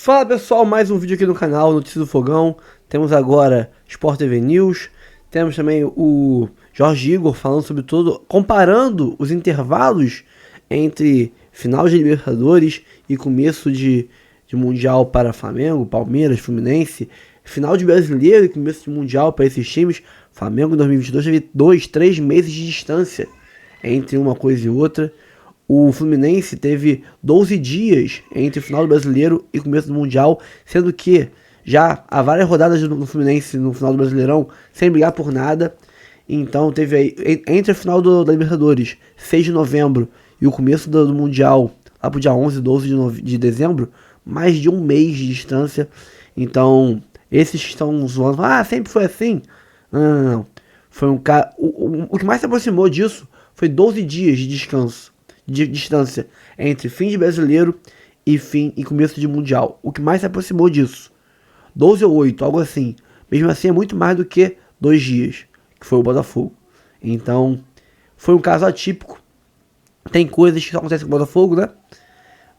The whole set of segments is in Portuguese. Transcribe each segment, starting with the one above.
Fala pessoal, mais um vídeo aqui no canal Notícias do Fogão. Temos agora Sport TV News. Temos também o Jorge Igor falando sobre tudo, comparando os intervalos entre final de Libertadores e começo de Mundial para Flamengo, Palmeiras, Fluminense. Final de Brasileiro e começo de Mundial para esses times. Flamengo em 2022 teve 2-3 meses de distância entre uma coisa e outra. O Fluminense teve 12 dias entre o final do Brasileiro e o começo do Mundial, sendo que já há várias rodadas do Fluminense no final do Brasileirão sem brigar por nada. Então teve aí, entre o final da Libertadores, 6 de novembro, e o começo do Mundial, lá pro dia 11, 12 de dezembro, mais de um mês de distância. Então, esses que estão zoando, sempre foi assim. Não. Foi um cara. O que mais se aproximou disso foi 12 dias de descanso, de distância entre fim de Brasileiro e começo de Mundial. O que mais se aproximou disso, 12 ou 8, algo assim. Mesmo assim é muito mais do que 2 dias, que foi o Botafogo. Então foi um caso atípico. Tem coisas que só acontecem com o Botafogo, né?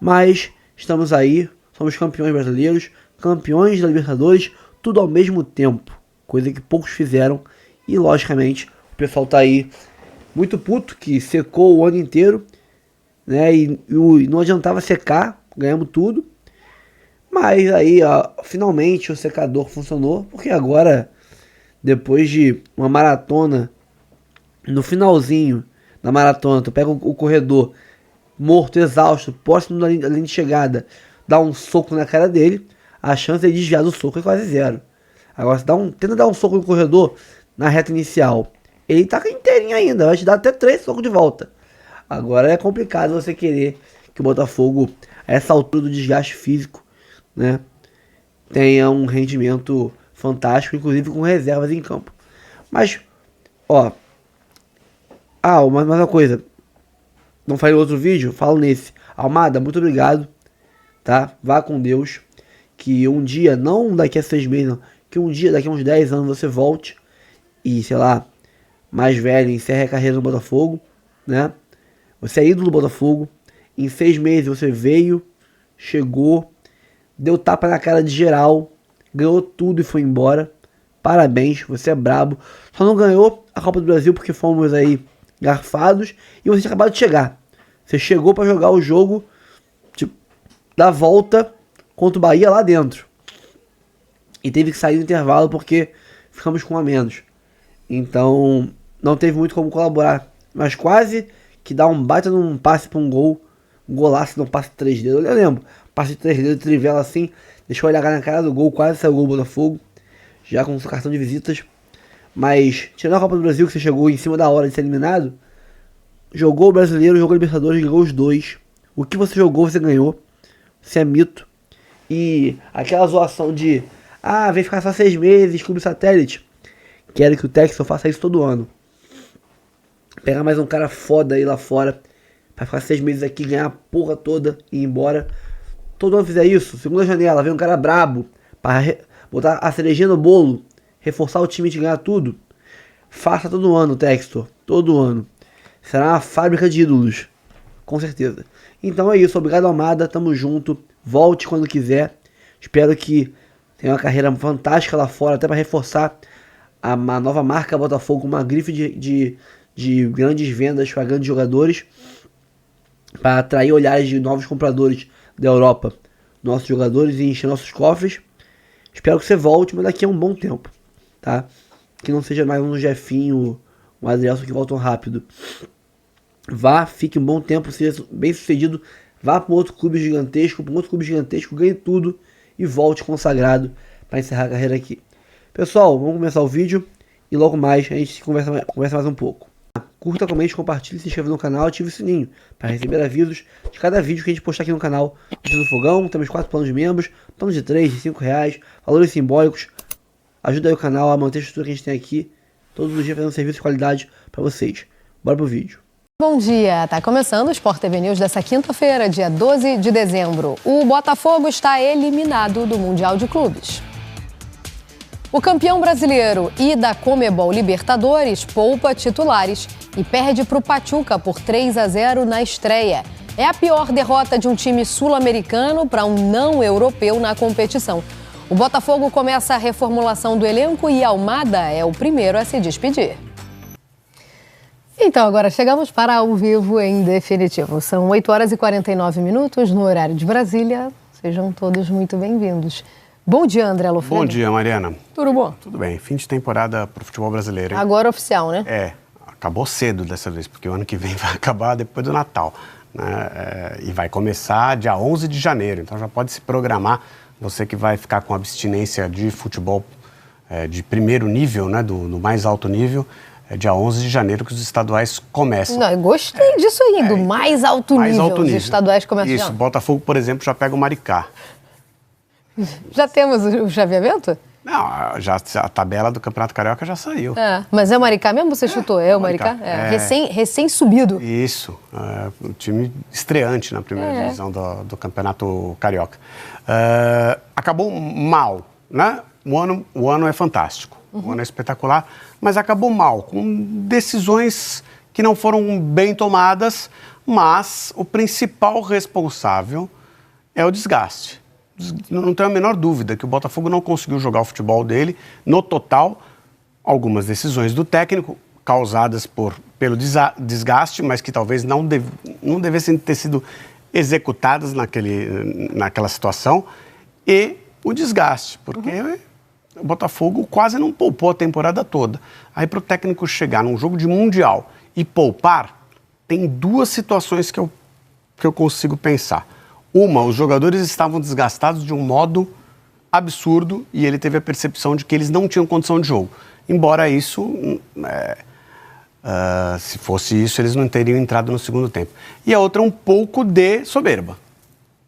Mas estamos aí, somos campeões brasileiros, campeões da Libertadores, tudo ao mesmo tempo, coisa que poucos fizeram. E logicamente o pessoal tá aí muito puto, que secou o ano inteiro, né? E não adiantava secar, ganhamos tudo. Mas aí, finalmente o secador funcionou, porque agora, depois de uma maratona, no finalzinho da maratona, tu pega o corredor morto, exausto, próximo da linha de chegada, dá um soco na cara dele, a chance de desviar do soco é quase zero. Agora, se tenta dar um soco no corredor na reta inicial, ele tá inteirinho ainda, vai te dar até 3 socos de volta. Agora é complicado você querer que o Botafogo, a essa altura do desgaste físico, né, tenha um rendimento fantástico, inclusive com reservas em campo. Mas, mais uma coisa, não falei no outro vídeo, falo nesse. Almada, muito obrigado, tá? Vá com Deus, que um dia, não daqui a 6 meses, não, que um dia, daqui a uns 10 anos você volte e, sei lá, mais velho, encerre a carreira no Botafogo, né? Você é ídolo do Botafogo, em 6 meses você veio, chegou, deu tapa na cara de geral, ganhou tudo e foi embora. Parabéns, você é brabo. Só não ganhou a Copa do Brasil porque fomos aí garfados e você tinha acabado de chegar. Você chegou para jogar o jogo da volta contra o Bahia lá dentro. E teve que sair no intervalo porque ficamos com um a menos. Então, não teve muito como colaborar. Mas quase que dá um baita num passe para um gol. Um golaço num passe de 3 dedos. Eu lembro. Passe de 3 dedos, trivela assim. Deixou ele agarrar na cara do gol. Quase saiu o gol do Botafogo. Já com o seu cartão de visitas. Mas, tirando a Copa do Brasil, que você chegou em cima da hora de ser eliminado, jogou o Brasileiro, jogou o Libertadores, ganhou os dois. O que você jogou, você ganhou. Você é mito. E aquela zoação de vem ficar só 6 meses, clube satélite. Quero que o Textor faça isso todo ano. Pegar mais um cara foda aí lá fora, pra ficar 6 meses aqui, ganhar a porra toda e ir embora. Todo ano fizer isso, segunda janela, vem um cara brabo, pra botar a cerejinha no bolo, reforçar o time de ganhar tudo. Faça todo ano, Textor, todo ano. Será uma fábrica de ídolos, com certeza. Então é isso, obrigado Almada, tamo junto, volte quando quiser. Espero que tenha uma carreira fantástica lá fora, até pra reforçar uma nova marca Botafogo, uma grife de grandes vendas para grandes jogadores, para atrair olhares de novos compradores da Europa, nossos jogadores, e encher nossos cofres. Espero que você volte, mas daqui a um bom tempo, tá? Que não seja mais um Jefinho, um Adrielson que voltam rápido. Vá, fique um bom tempo, seja bem sucedido, vá para um outro clube gigantesco, ganhe tudo e volte consagrado para encerrar a carreira aqui. Pessoal, vamos começar o vídeo e logo mais a gente conversa mais um pouco. Curta, comente, compartilhe, se inscreva no canal, ative o sininho para receber avisos de cada vídeo que a gente postar aqui no canal. Notícias do Fogão, temos 4 planos de membros, planos de 3, de 5 reais, valores simbólicos. Ajuda aí o canal a manter a estrutura que a gente tem aqui, todos os dias fazendo serviço de qualidade para vocês. Bora pro vídeo. Bom dia, tá começando o Sport TV News dessa quinta-feira, dia 12 de dezembro. O Botafogo está eliminado do Mundial de Clubes. O campeão brasileiro e da Conmebol Libertadores poupa titulares e perde para o Pachuca por 3-0 na estreia. É a pior derrota de um time sul-americano para um não europeu na competição. O Botafogo começa a reformulação do elenco e Almada é o primeiro a se despedir. Então, agora chegamos para ao vivo em definitivo. São 8h49 no horário de Brasília. Sejam todos muito bem-vindos. Bom dia, André Lofredo. Bom dia, Mariana. Tudo bom? Tudo bem. Fim de temporada para o futebol brasileiro, hein? Agora oficial, né? Acabou cedo dessa vez, porque o ano que vem vai acabar depois do Natal, né? E vai começar dia 11 de janeiro, então já pode se programar. Você que vai ficar com abstinência de futebol de primeiro nível, né, do mais alto nível, é dia 11 de janeiro que os estaduais começam. Não, eu gostei disso aí, do mais alto nível. Os estaduais começam Isso, já. Botafogo, por exemplo, já pega o Maricá. Já temos o chaveamento? Não, já, a tabela do Campeonato Carioca já saiu. Mas é o Maricá mesmo? Você chutou? É o Maricá? Recém-subido. Isso, o time estreante na primeira divisão do Campeonato Carioca. Acabou mal, né? O ano é fantástico, o ano é espetacular, mas acabou mal, com decisões que não foram bem tomadas, mas o principal responsável é o desgaste. Não tenho a menor dúvida que o Botafogo não conseguiu jogar o futebol dele. No total, algumas decisões do técnico causadas pelo desgaste, mas que talvez não devessem ter sido executadas naquela situação, e o desgaste, porque o Botafogo quase não poupou a temporada toda. Aí para o técnico chegar num jogo de Mundial e poupar, tem duas situações que eu consigo pensar. Uma, os jogadores estavam desgastados de um modo absurdo e ele teve a percepção de que eles não tinham condição de jogo. Embora isso, se fosse isso, eles não teriam entrado no segundo tempo. E a outra, um pouco de soberba.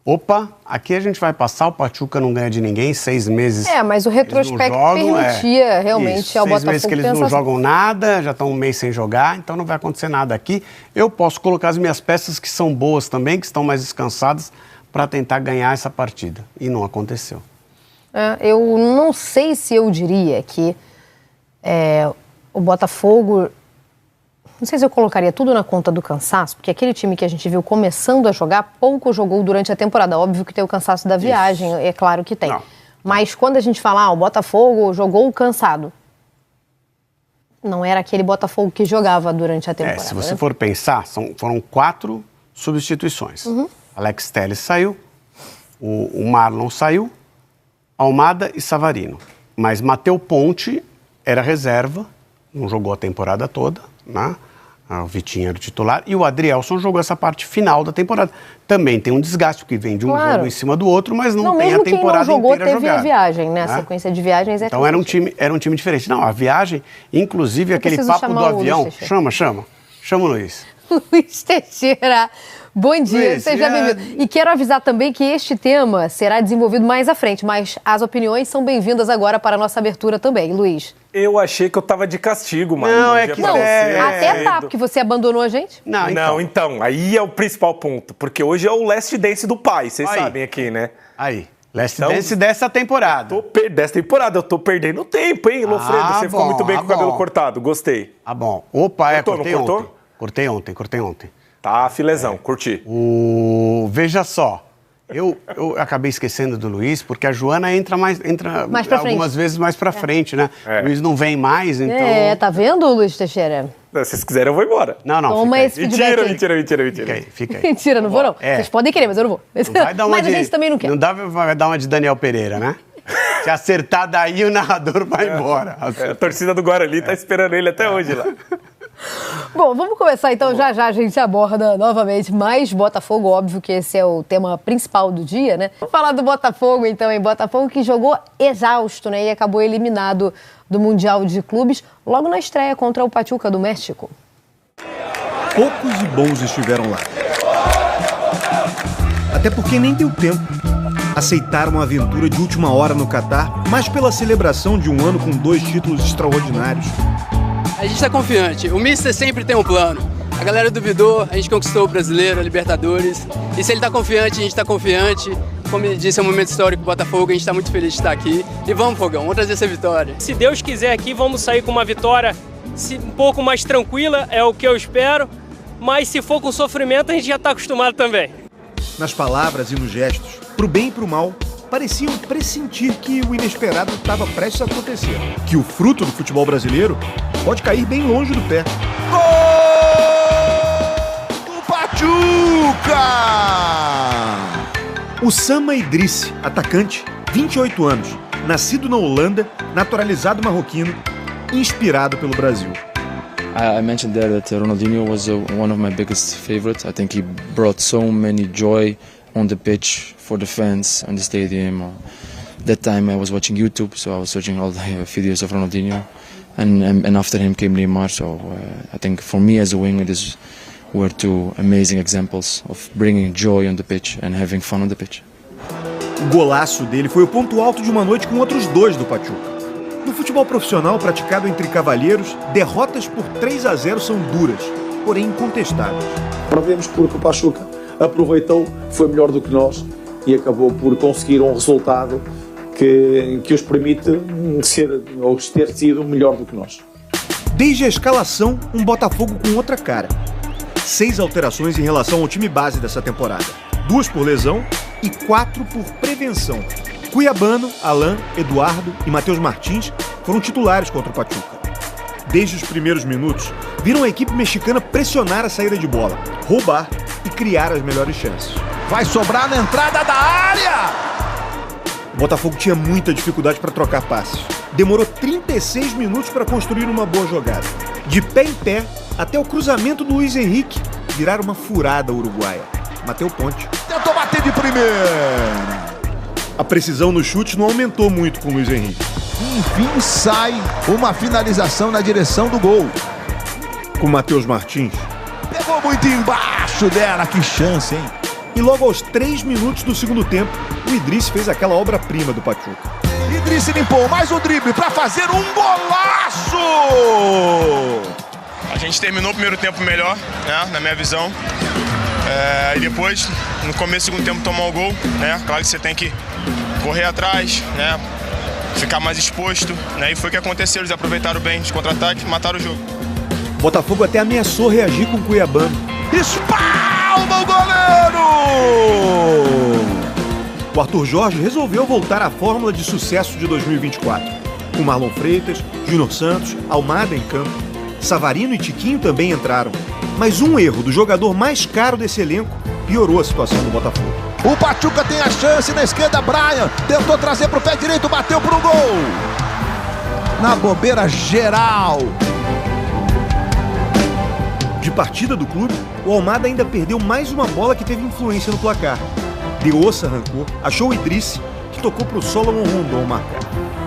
Opa, aqui a gente vai passar, o Pachuca não ganha de ninguém, 6 meses. Mas o retrospecto permitia realmente ao Botafogo 6 meses que eles não jogam nada, já estão um mês sem jogar, então não vai acontecer nada aqui. Eu posso colocar as minhas peças que são boas também, que estão mais descansadas, para tentar ganhar essa partida. E não aconteceu. Eu não sei se eu diria que o Botafogo... Não sei se eu colocaria tudo na conta do cansaço, porque aquele time que a gente viu começando a jogar, pouco jogou durante a temporada. Óbvio que tem o cansaço da viagem, é claro que tem. Não. Mas quando a gente fala, o Botafogo jogou cansado, não era aquele Botafogo que jogava durante a temporada. Se você for pensar, foram 4 substituições. Alex Telles saiu, o Marlon saiu, Almada e Savarino. Mas Matheus Ponte era reserva, não jogou a temporada toda, né? O Vitinho era o titular, e o Adrielson jogou essa parte final da temporada. Também tem um desgaste, porque vem de um jogo em cima do outro, mas não tem a temporada quem não jogou, inteira jogada. teve a viagem, né? A sequência de viagens é Então era um time diferente. Não, a viagem, inclusive aquele papo do avião... Chama o Luiz. Luiz Teixeira, bom dia, Luiz, seja bem-vindo. E quero avisar também que este tema será desenvolvido mais à frente, mas as opiniões são bem-vindas agora para a nossa abertura também. Luiz. Eu achei que eu tava de castigo, mano. Não, é que não, até tá, porque você abandonou a gente. Não, então, aí é o principal ponto, porque hoje é o Last Dance do pai, vocês sabem aqui, né? Aí, Last Dance dessa temporada. Dessa temporada, eu tô perdendo tempo, hein, Lofredo? Você ficou muito bem com o cabelo cortado, gostei. Bom. Opa, cortei ontem. Cortei ontem. Tá, filezão, curti. Veja só, eu acabei esquecendo do Luiz, porque a Joana entra mais algumas vezes mais pra frente, né? O Luiz não vem mais, então... Tá vendo, Luiz Teixeira? Se vocês quiserem, eu vou embora. Não, Toma esse feedback. Mentira. Fica aí. Mentira, não vou não. Vocês podem querer, mas eu não vou. Mas a gente também não quer. Não vai dar uma de Daniel Pereira, né? Se acertar daí, o narrador vai embora. A torcida do Guarani tá esperando ele até hoje lá. Bom, vamos começar então, já a gente aborda novamente mais Botafogo, óbvio que esse é o tema principal do dia, né? Vamos falar do Botafogo então, hein? Botafogo que jogou exausto, né? E acabou eliminado do Mundial de Clubes logo na estreia contra o Pachuca do México. Poucos e bons estiveram lá. Até porque nem deu tempo. Aceitaram uma aventura de última hora no Catar, mas pela celebração de um ano com 2 títulos extraordinários. A gente está confiante. O Mister sempre tem um plano. A galera duvidou, a gente conquistou o Brasileiro, a Libertadores. E se ele está confiante, a gente está confiante. Como ele disse, é um momento histórico do Botafogo, a gente está muito feliz de estar aqui. E vamos, Fogão, vamos trazer essa vitória. Se Deus quiser aqui, vamos sair com uma vitória um pouco mais tranquila, é o que eu espero. mas se for com sofrimento a gente já está acostumado também. Nas palavras e nos gestos, pro bem e pro mal, pareciam pressentir que o inesperado estava prestes a acontecer. Que o fruto do futebol brasileiro pode cair bem longe do pé. Gol do Pachuca! Osama Idrissi, atacante, 28 anos, nascido na Holanda, naturalizado marroquino, inspirado pelo Brasil. I mentioned there that Ronaldinho was one of my biggest favorites. I think he brought so many joy on the pitch for the fans on the stadium. That time I was watching YouTube, so I was searching all the videos of Ronaldinho, and after him came Neymar. So I think for me as a winger, these were two amazing examples of bringing joy on the pitch and having fun on the pitch. O golaço dele foi o ponto alto de uma noite com outros dois do Pachuca. No futebol profissional praticado entre cavalheiros, derrotas por 3-0 são duras, porém incontestáveis. Perdemos porque o Pachuca aproveitou, foi melhor do que nós e acabou por conseguir um resultado que os permite ter sido melhor do que nós. Desde a escalação, um Botafogo com outra cara. 6 alterações em relação ao time base dessa temporada. 2 por lesão e 4 por prevenção. Cuiabano, Alain, Eduardo e Matheus Martins foram titulares contra o Pachuca. Desde os primeiros minutos, viram a equipe mexicana pressionar a saída de bola, roubar e criar as melhores chances. Vai sobrar na entrada da área! O Botafogo tinha muita dificuldade para trocar passes. Demorou 36 minutos para construir uma boa jogada. De pé em pé, até o cruzamento do Luiz Henrique virar uma furada uruguaia. Mateu Ponte. Tentou bater de primeira! A precisão no chute não aumentou muito com o Luiz Henrique. Enfim, sai uma finalização na direção do gol. Com o Matheus Martins. Pegou muito embaixo dela, que chance, hein? E logo aos 3 minutos do segundo tempo, o Idrissi fez aquela obra-prima do Pachuca. Idrissi limpou mais um drible para fazer um golaço! A gente terminou o primeiro tempo melhor, né, na minha visão. E depois, no começo do segundo tempo, tomar o gol, né? Claro que você tem que correr atrás, né? Ficar mais exposto, né? E foi o que aconteceu, eles aproveitaram bem os contra-ataques e mataram o jogo. Botafogo até ameaçou reagir com o Cuiabano. Espalma o goleiro! O Arthur Jorge resolveu voltar à fórmula de sucesso de 2024. Com Marlon Freitas, Júnior Santos, Almada em campo. Savarino e Tiquinho também entraram. Mas um erro do jogador mais caro desse elenco piorou a situação do Botafogo. O Pachuca tem a chance na esquerda, Brian tentou trazer para o pé direito, bateu para o gol. Na bobeira geral. De partida do clube, o Almada ainda perdeu mais uma bola que teve influência no placar. De Ossa arrancou, achou o Idrissi, que tocou para o Solomon Rondon marcar.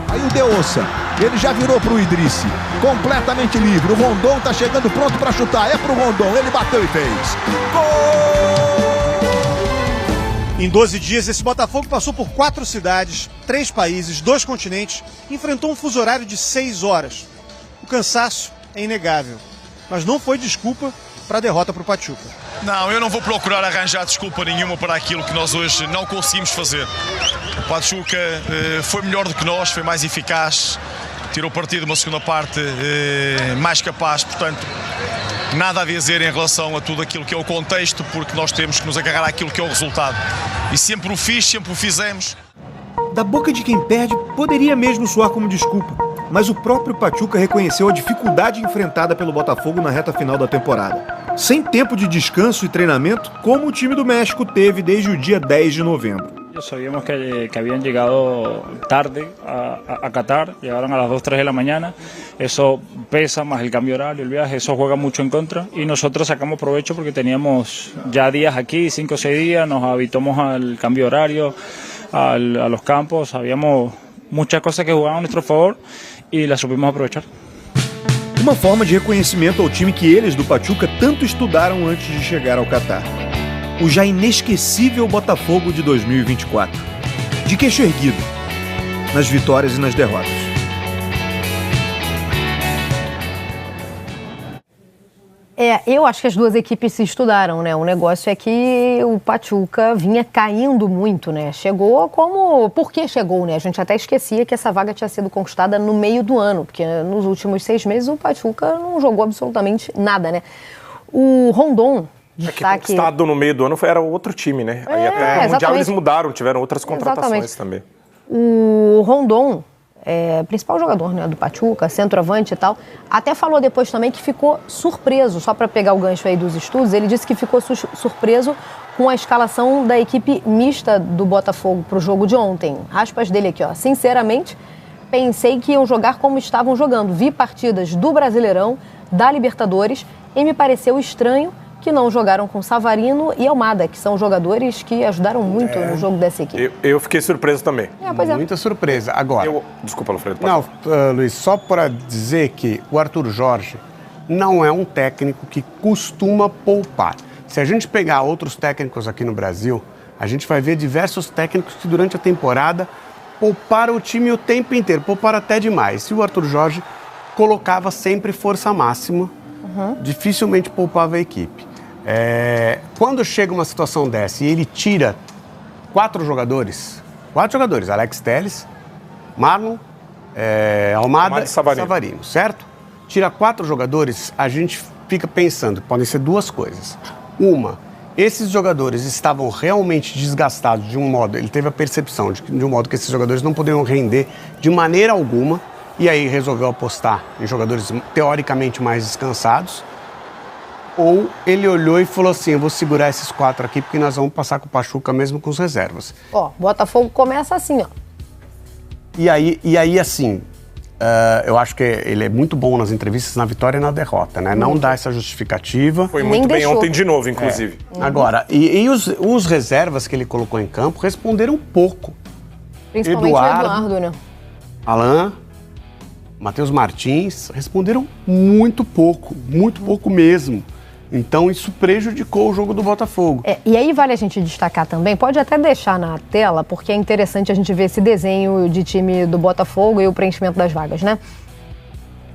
Aí o De Ossa, ele já virou para o Idrissi, completamente livre. O Rondon tá chegando pronto para chutar, é para o Rondon, ele bateu e fez. Gol! Em 12 dias, esse Botafogo passou por 4 cidades, 3 países, 2 continentes, enfrentou um fuso horário de 6 horas. O cansaço é inegável, mas não foi desculpa para a derrota para o Pachuca. Não, eu não vou procurar arranjar desculpa nenhuma para aquilo que nós hoje não conseguimos fazer. O Pachuca foi melhor do que nós, foi mais eficaz, tirou partido uma segunda parte mais capaz, portanto, nada a dizer em relação a tudo aquilo que é o contexto, porque nós temos que nos agarrar àquilo que é o resultado. E sempre o fiz, sempre o fizemos. Da boca de quem perde, poderia mesmo soar como desculpa, mas o próprio Pachuca reconheceu a dificuldade enfrentada pelo Botafogo na reta final da temporada. Sem tempo de descanso e treinamento, como o time do México teve desde o dia 10 de novembro. Sabíamos que habían llegado tarde a Qatar, llegaron a las 2, 3 de la mañana, eso pesa más el cambio horario, el viaje, eso juega mucho en contra y nosotros sacamos provecho porque teníamos ya días aquí, 5 o 6 días, nos habituamos al cambio horario, a los campos, habíamos muchas cosas que jugaban a nuestro favor y las supimos aprovechar. Uma forma de reconhecimento ao time que eles do Pachuca tanto estudaram antes de chegar ao Qatar. O já inesquecível Botafogo de 2024. De queixo erguido, nas vitórias e nas derrotas. Eu acho que as duas equipes se estudaram, né? O negócio é que o Pachuca vinha caindo muito, né? Chegou como... Por que chegou, né? A gente até esquecia que essa vaga tinha sido conquistada no meio do ano, porque nos últimos 6 meses o Pachuca não jogou absolutamente nada, né? O Rondon, que conquistado no meio do ano era outro time, né? Aí até o Mundial eles mudaram, tiveram outras contratações também. O Rondon, principal jogador, né, do Pachuca, centroavante e tal, até falou depois também que ficou surpreso, só para pegar o gancho aí dos estudos, ele disse que ficou surpreso com a escalação da equipe mista do Botafogo para o jogo de ontem. Aspas dele aqui, ó. Sinceramente, pensei que iam jogar como estavam jogando. Vi partidas do Brasileirão, da Libertadores, e me pareceu estranho que não jogaram com Savarino e Almada, que são jogadores que ajudaram muito no jogo dessa equipe. Eu fiquei surpreso também. Muita surpresa. Agora... Desculpa, Alfredo. Não, Luiz, só para dizer que o Arthur Jorge não é um técnico que costuma poupar. Se a gente pegar outros técnicos aqui no Brasil, a gente vai ver diversos técnicos que durante a temporada pouparam o time o tempo inteiro, pouparam até demais. E o Arthur Jorge colocava sempre força máxima, dificilmente poupava a equipe. Quando chega uma situação dessa e ele tira 4 jogadores, Alex Telles, Marlon, Almada e Savarino, certo? Tira 4 jogadores, a gente fica pensando, podem ser 2 coisas. Uma, esses jogadores estavam realmente desgastados de um modo, ele teve a percepção de um modo que esses jogadores não poderiam render de maneira alguma, e aí resolveu apostar em jogadores teoricamente mais descansados. Ou ele olhou e falou assim, eu vou segurar esses 4 aqui porque nós vamos passar com o Pachuca mesmo com as reservas. Botafogo começa assim, ó. E aí assim, eu acho que ele é muito bom nas entrevistas, na vitória e na derrota, né? Não dá essa justificativa. Foi muito bem ontem de novo, inclusive. Agora, e os reservas que ele colocou em campo responderam pouco. Principalmente o Eduardo, né? Alain, Matheus Martins, responderam muito pouco mesmo. Então isso prejudicou o jogo do Botafogo. E aí vale a gente destacar também, pode até deixar na tela, porque é interessante a gente ver esse desenho de time do Botafogo e o preenchimento das vagas, né?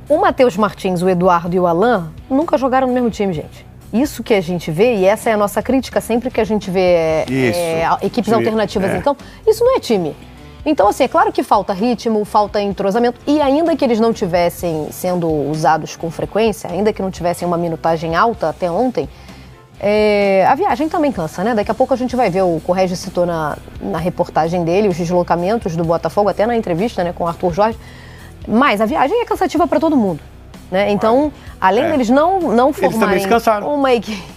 O Matheus Martins, o Eduardo e o Alain nunca jogaram no mesmo time, gente. Isso que a gente vê, e essa é a nossa crítica sempre que a gente vê equipes alternativas em campo, isso não é time. Então, assim, é claro que falta ritmo, falta entrosamento, e ainda que eles não tivessem sendo usados com frequência, ainda que não tivessem uma minutagem alta até ontem, a viagem também cansa, né? Daqui a pouco a gente vai ver, o Corrégio citou na reportagem dele, os deslocamentos do Botafogo, até na entrevista, né, com o Arthur Jorge, mas a viagem é cansativa para todo mundo, né? Então, além deles não formarem uma equipe...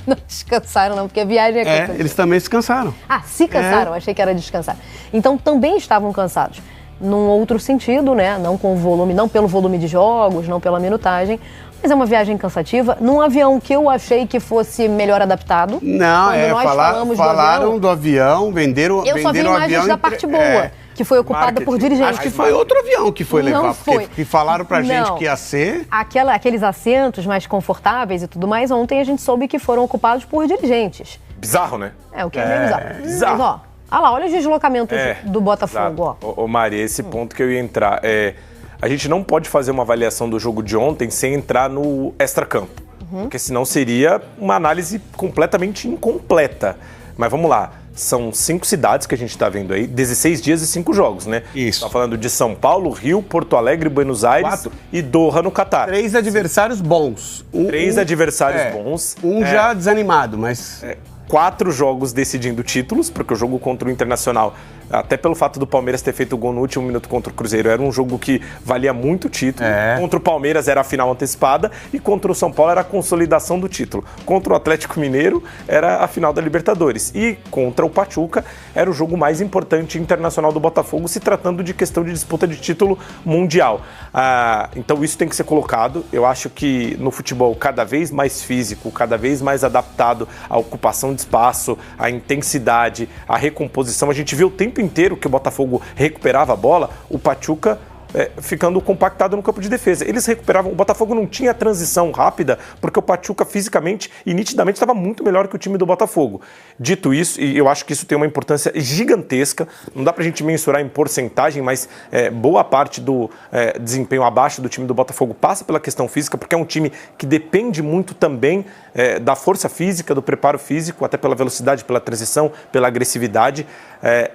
Não descansaram não, porque a viagem é cansativa. Eles também se cansaram. Se cansaram, achei que era descansar. Então também estavam cansados. Num outro sentido, né? Não com o volume, não pelo volume de jogos, não pela minutagem, mas é uma viagem cansativa, num avião que eu achei que fosse melhor adaptado. Não, falaram do avião, venderam eu só vi imagens da parte boa. Que foi ocupada por dirigentes. Acho que foi outro avião que foi levar, porque falaram pra gente que ia ser... Aqueles assentos mais confortáveis e tudo mais, ontem a gente soube que foram ocupados por dirigentes. Bizarro, né? O que é meio bizarro. Bizarro. Mas, olha os deslocamentos do Botafogo. Ô Mari, esse ponto que eu ia entrar, a gente não pode fazer uma avaliação do jogo de ontem sem entrar no extracampo, porque senão seria uma análise completamente incompleta. Mas vamos lá. São 5 cidades que a gente está vendo aí, 16 dias e 5 jogos, né? Isso. Tá falando de São Paulo, Rio, Porto Alegre, Buenos Aires e Doha, no Catar. 3 adversários bons. 3 adversários bons. Já desanimado, mas... 4 jogos decidindo títulos, porque o jogo contra o Internacional, até pelo fato do Palmeiras ter feito o gol no último minuto contra o Cruzeiro, era um jogo que valia muito o título. Contra o Palmeiras era a final antecipada e contra o São Paulo era a consolidação do título. Contra o Atlético Mineiro era a final da Libertadores. E contra o Pachuca era o jogo mais importante internacional do Botafogo, se tratando de questão de disputa de título mundial. Então isso tem que ser colocado. Eu acho que no futebol cada vez mais físico, cada vez mais adaptado à ocupação de espaço, à intensidade, à recomposição. A gente viu o tempo inteiro que o Botafogo recuperava a bola, o Pachuca ficando compactado no campo de defesa. Eles recuperavam, o Botafogo não tinha transição rápida, porque o Pachuca fisicamente e nitidamente estava muito melhor que o time do Botafogo. Dito isso, e eu acho que isso tem uma importância gigantesca, não dá pra gente mensurar em porcentagem, mas boa parte do desempenho abaixo do time do Botafogo passa pela questão física, porque é um time que depende muito também da força física, do preparo físico, até pela velocidade, pela transição, pela agressividade,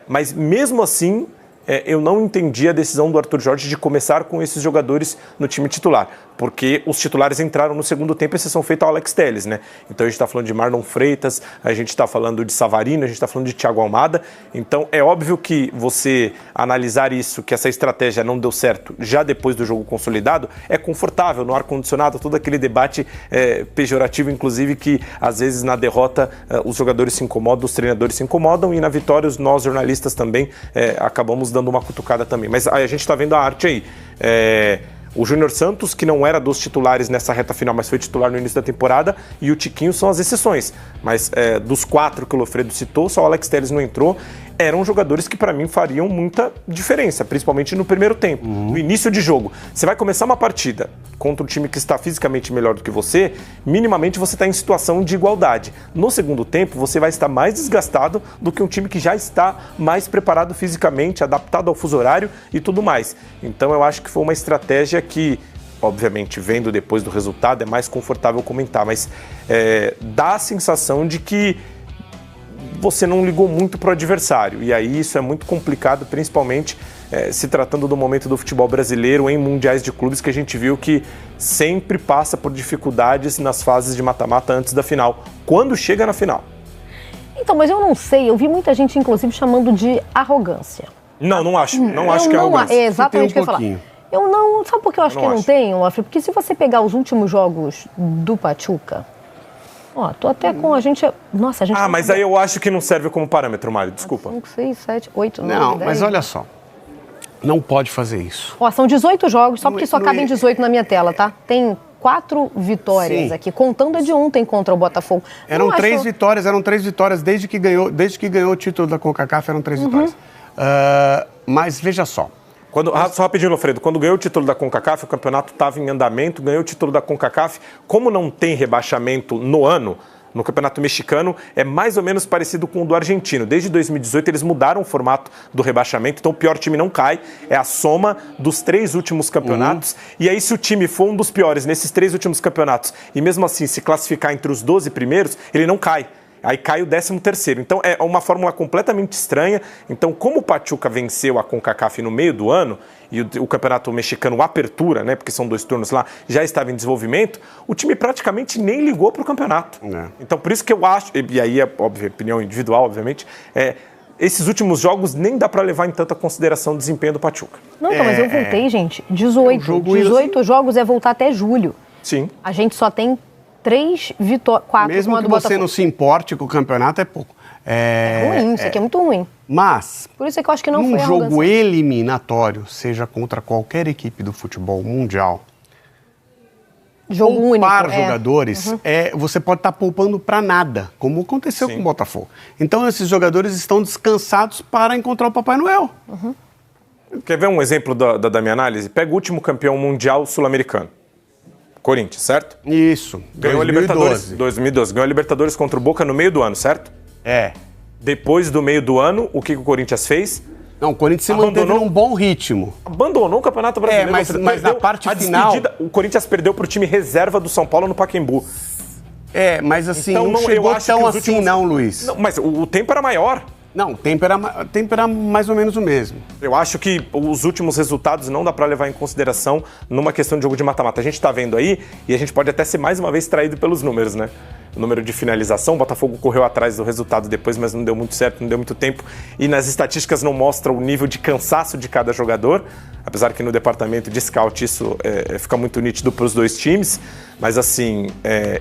mas mesmo assim eu não entendi a decisão do Arthur Jorge de começar com esses jogadores no time titular, porque os titulares entraram no segundo tempo, exceção feita ao Alex Telles, né? Então a gente está falando de Marlon Freitas, a gente está falando de Savarino, a gente está falando de Thiago Almada. Então é óbvio que você analisar isso, que essa estratégia não deu certo já depois do jogo consolidado, é confortável, no ar-condicionado, todo aquele debate pejorativo, inclusive, que às vezes na derrota os jogadores se incomodam, os treinadores se incomodam, e na vitória nós jornalistas também acabamos dando uma cutucada também. Mas a gente está vendo a arte aí. O Júnior Santos, que não era dos titulares nessa reta final, mas foi titular no início da temporada, e o Tiquinho são as exceções. Mas dos 4 que o Lofredo citou, só o Alex Telles não entrou. Eram jogadores que, para mim, fariam muita diferença, principalmente no primeiro tempo, no início de jogo. Você vai começar uma partida contra um time que está fisicamente melhor do que você, minimamente você está em situação de igualdade. No segundo tempo, você vai estar mais desgastado do que um time que já está mais preparado fisicamente, adaptado ao fuso horário e tudo mais. Então, eu acho que foi uma estratégia que, obviamente, vendo depois do resultado, é mais confortável comentar, mas dá a sensação de que você não ligou muito para o adversário, e aí isso é muito complicado, principalmente se tratando do momento do futebol brasileiro em mundiais de clubes, que a gente viu que sempre passa por dificuldades nas fases de mata-mata antes da final, quando chega na final. Então, mas eu não sei, eu vi muita gente, inclusive, chamando de arrogância. Não acho que é arrogância. É exatamente o que eu ia falar. Eu não, sabe por que eu acho que não tenho, Lofre? Porque se você pegar os últimos jogos do Pachuca, tô até com a gente... Nossa, a gente... mas aí eu acho que não serve como parâmetro, Mário, desculpa. 5, 6, 7, 8, 9, Não, 10. mas olha só. Não pode fazer isso. São 18 jogos, só porque só cabem 18 na minha tela, tá? Tem 4 vitórias aqui, contando a de ontem contra o Botafogo. Eram 3 vitórias desde que ganhou o título da CONCACAF, eram 3 vitórias. Mas veja só. Só rapidinho, Lofredo, quando ganhou o título da CONCACAF, o campeonato estava em andamento, ganhou o título da CONCACAF, como não tem rebaixamento no ano, no campeonato mexicano, é mais ou menos parecido com o do argentino. Desde 2018 eles mudaram o formato do rebaixamento, então o pior time não cai, é a soma dos 3 últimos campeonatos, e aí se o time for um dos piores nesses 3 últimos campeonatos, e mesmo assim se classificar entre os 12 primeiros, ele não cai. Aí cai o 13º. Então é uma fórmula completamente estranha. Então, como o Pachuca venceu a CONCACAF no meio do ano, e o campeonato mexicano, a apertura, né, porque são 2 turnos lá, já estava em desenvolvimento, o time praticamente nem ligou para o campeonato. Então, por isso que eu acho, e aí é óbvio, opinião individual, obviamente, esses últimos jogos nem dá para levar em tanta consideração o desempenho do Pachuca. Não, então, mas eu voltei, gente, 18 jogos é voltar até julho. Sim. A gente só tem 3 vitórias, 4 Mesmo com a que do Botafogo. você não se importe com o campeonato, é pouco. É ruim, isso aqui é muito ruim. Mas, por isso é que eu acho que não num foi jogo eliminatório, seja contra qualquer equipe do futebol mundial, jogo poupar único, jogadores, você pode estar poupando para nada, como aconteceu com o Botafogo. Então, esses jogadores estão descansados para encontrar o Papai Noel. Quer ver um exemplo da minha análise? Pega o último campeão mundial sul-americano. Corinthians, certo? Isso. Ganhou 2012. A Libertadores 2012. Ganhou a Libertadores contra o Boca no meio do ano, certo? Depois do meio do ano, o que o Corinthians fez? Não, o Corinthians se manteve num bom ritmo. Abandonou o Campeonato Brasileiro. Mas na parte final... O Corinthians perdeu para o time reserva do São Paulo no Pacaembu. Mas assim, então, não chegou tão assim não, Luiz. Não, mas o tempo era maior. Não, o tempo era mais ou menos o mesmo. Eu acho que os últimos resultados não dá para levar em consideração numa questão de jogo de mata-mata. A gente está vendo aí, e a gente pode até ser mais uma vez traído pelos números, né? O número de finalização, o Botafogo correu atrás do resultado depois, mas não deu muito certo, não deu muito tempo. E nas estatísticas não mostra o nível de cansaço de cada jogador, apesar que no departamento de scout isso fica muito nítido para os 2 times. Mas assim,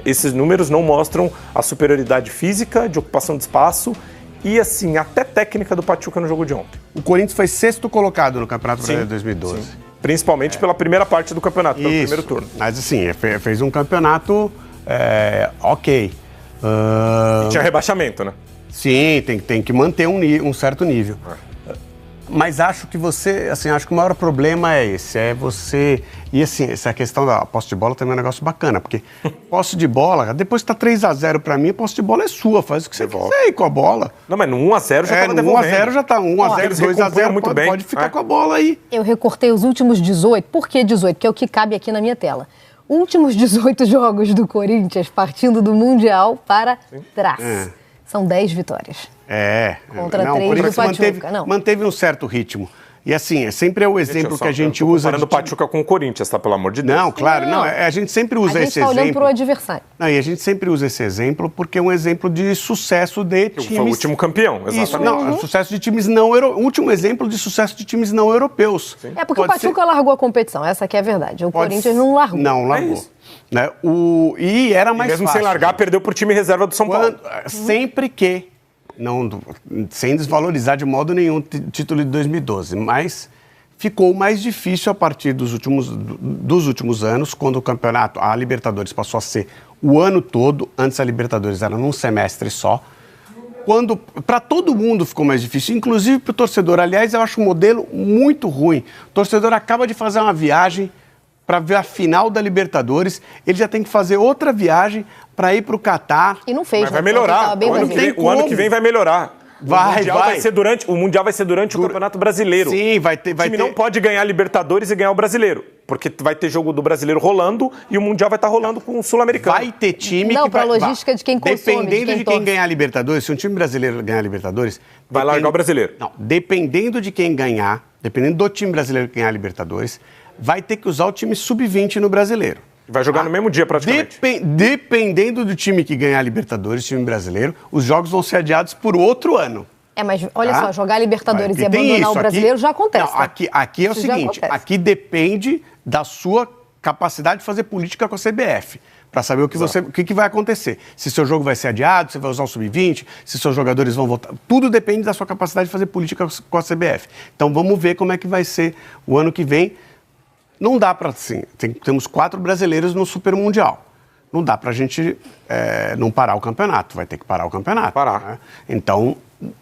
esses números não mostram a superioridade física, de ocupação de espaço, e assim, até técnica do Pachuca no jogo de ontem. O Corinthians foi 6º colocado no Campeonato Brasileiro de 2012. Sim. Principalmente pela primeira parte do campeonato, pelo primeiro turno. Mas assim, fez um campeonato ok. E tinha rebaixamento, né? Sim, tem que manter um certo nível. Mas acho que acho que o maior problema é esse, você... E assim, essa questão da posse de bola também é um negócio bacana, porque posse de bola, depois que tá 3-0 pra mim, a posse de bola é sua, faz o que você quiser aí com a bola. Não, mas no 1-0 já tava devolvendo. No 1-0 já tá, 1-0, 2-0, pode ficar com a bola aí. Eu recortei os últimos 18, por que 18? Que é o que cabe aqui na minha tela. Últimos 18 jogos do Corinthians, partindo do Mundial para trás. São 10 vitórias. Contra 3 do Pachuca. Manteve um certo ritmo. E assim, sempre é o exemplo que a gente usa... Comparando o Pachuca com o Corinthians, tá? Pelo amor de Deus. Não, claro, não. A gente sempre usa esse exemplo. A gente está olhando para o adversário. Não, e a gente sempre usa esse exemplo porque é um exemplo de sucesso de times... Foi o último campeão, exatamente. Isso, não, sucesso de times não europeus. O último exemplo de sucesso de times não europeus. Sim. É porque o Pachuca largou a competição, essa aqui é a verdade. O Corinthians não largou. Não largou. Né? E era mais mesmo fácil. Sem largar, perdeu pro time reserva do São Paulo. Sempre que... Não, sem desvalorizar de modo nenhum o título de 2012, mas ficou mais difícil a partir dos últimos anos, quando o campeonato, a Libertadores passou a ser o ano todo, antes a Libertadores era num semestre só, quando para todo mundo ficou mais difícil, inclusive para o torcedor. Aliás, eu acho um modelo muito ruim. O torcedor acaba de fazer uma viagem para ver a final da Libertadores, ele já tem que fazer outra viagem para ir para o Catar. E não fez. Mas vai melhorar. O ano que vem vai melhorar. O Mundial vai ser durante o Campeonato Brasileiro. Sim, vai ter. O time não pode ganhar a Libertadores e ganhar o Brasileiro, porque vai ter jogo do Brasileiro rolando e o Mundial vai estar rolando com o Sul-Americano. Vai ter time não, que vai... Não, para a logística de quem consome. Dependendo de quem ganhar a Libertadores, se um time brasileiro ganhar a Libertadores... Vai largar o Brasileiro. Não, dependendo de quem ganhar, dependendo do time brasileiro que ganhar a Libertadores, vai ter que usar o time sub-20 no Brasileiro. Vai jogar no mesmo dia, praticamente. Dependendo do time que ganhar a Libertadores, time brasileiro, os jogos vão ser adiados por outro ano. Mas olha só, jogar Libertadores e abandonar o Brasileiro já acontece. Não, aqui é o seguinte, aqui depende da sua capacidade de fazer política com a CBF, para saber o que vai acontecer. Se seu jogo vai ser adiado, se vai usar o sub-20, se seus jogadores vão voltar. Tudo depende da sua capacidade de fazer política com a CBF. Então vamos ver como é que vai ser o ano que vem. Não dá para, assim, temos 4 brasileiros no Super Mundial. Não dá para a gente não parar o campeonato, vai ter que parar o campeonato. Né? Então,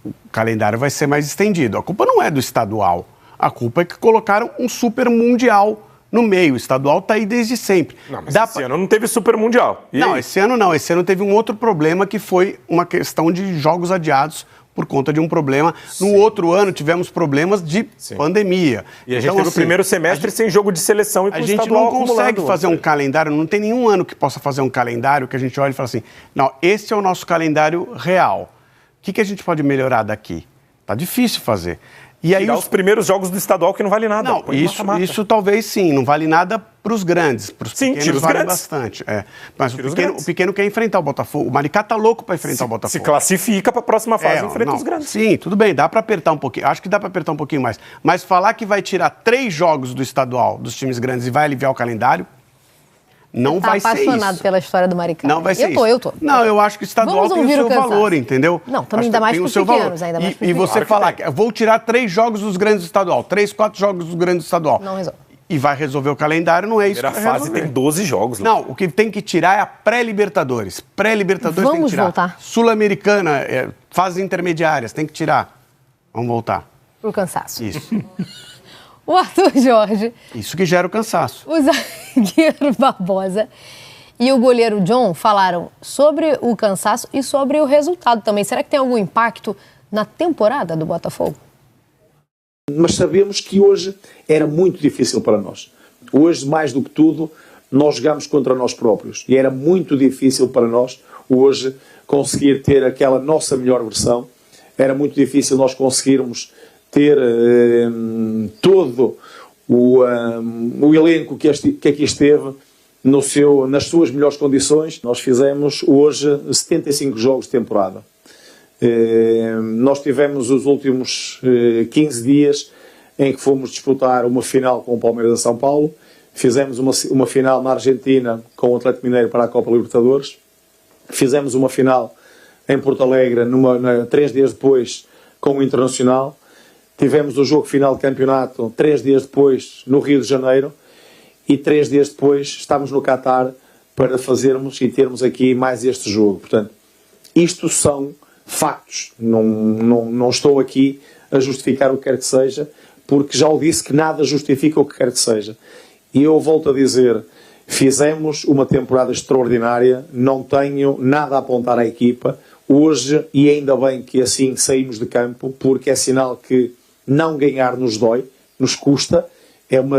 o calendário vai ser mais estendido. A culpa não é do estadual, a culpa é que colocaram um Super Mundial no meio. O estadual está aí desde sempre. Não, mas esse ano não teve Super Mundial. Esse ano não. Esse ano teve um outro problema que foi uma questão de jogos adiados por conta de um problema. No outro ano tivemos problemas de pandemia. E a gente teve o primeiro semestre sem jogo de seleção e com o estadual acumulado. A gente não consegue fazer um calendário, não tem nenhum ano que possa fazer um calendário que a gente olhe e fala assim, não, esse é o nosso calendário real. O que a gente pode melhorar daqui? Tá difícil fazer. E aí os primeiros jogos do estadual que não vale nada. Não, isso talvez sim, não vale nada para os grandes. Para os pequenos vale bastante. Mas o pequeno quer enfrentar o Botafogo. O Maricá tá louco para enfrentar o Botafogo. Se classifica para a próxima fase e enfrenta os grandes. Sim, tudo bem, dá para apertar um pouquinho. Acho que dá para apertar um pouquinho mais. Mas falar que vai tirar 3 jogos do estadual dos times grandes e vai aliviar o calendário, não vai ser isso. Apaixonado pela história do Maricá. Não vai ser isso. Eu tô. Não, eu acho que o estadual tem o seu valor, entendeu? Não, também ainda mais para os pequenos. E você falar que vou tirar 3 jogos dos grandes do estadual, 3, 4 jogos dos grandes do estadual. Não resolve. E vai resolver o calendário, não é isso que vai resolver. A fase tem 12 jogos. Não, o que tem que tirar é a pré-Libertadores. Pré-Libertadores tem que tirar. Voltar. Sul-Americana, fases intermediárias, tem que tirar. Vamos voltar. Pro cansaço. Isso. O Arthur Jorge. Isso que gera o cansaço. O zagueiro Barbosa e o goleiro John falaram sobre o cansaço e sobre o resultado também. Será que tem algum impacto na temporada do Botafogo? Mas sabemos que hoje era muito difícil para nós. Hoje, mais do que tudo, nós jogamos contra nós próprios. E era muito difícil para nós, hoje, conseguir ter aquela nossa melhor versão. Era muito difícil nós conseguirmos ter todo o elenco que aqui esteve nas suas melhores condições. Nós fizemos hoje 75 jogos de temporada. Nós tivemos os últimos 15 dias em que fomos disputar uma final com o Palmeiras de São Paulo, fizemos uma final na Argentina com o Atlético Mineiro para a Copa Libertadores, fizemos uma final em Porto Alegre 3 dias depois com o Internacional, tivemos o jogo final de campeonato 3 dias depois no Rio de Janeiro e 3 dias depois estamos no Catar para fazermos e termos aqui mais este jogo. Portanto, isto são factos. Não estou aqui a justificar o que quer que seja, porque já o disse que nada justifica o que quer que seja. E eu volto a dizer, fizemos uma temporada extraordinária, não tenho nada a apontar à equipa. Hoje, e ainda bem que assim saímos de campo, porque é sinal que não ganhar nos dói, nos custa. É uma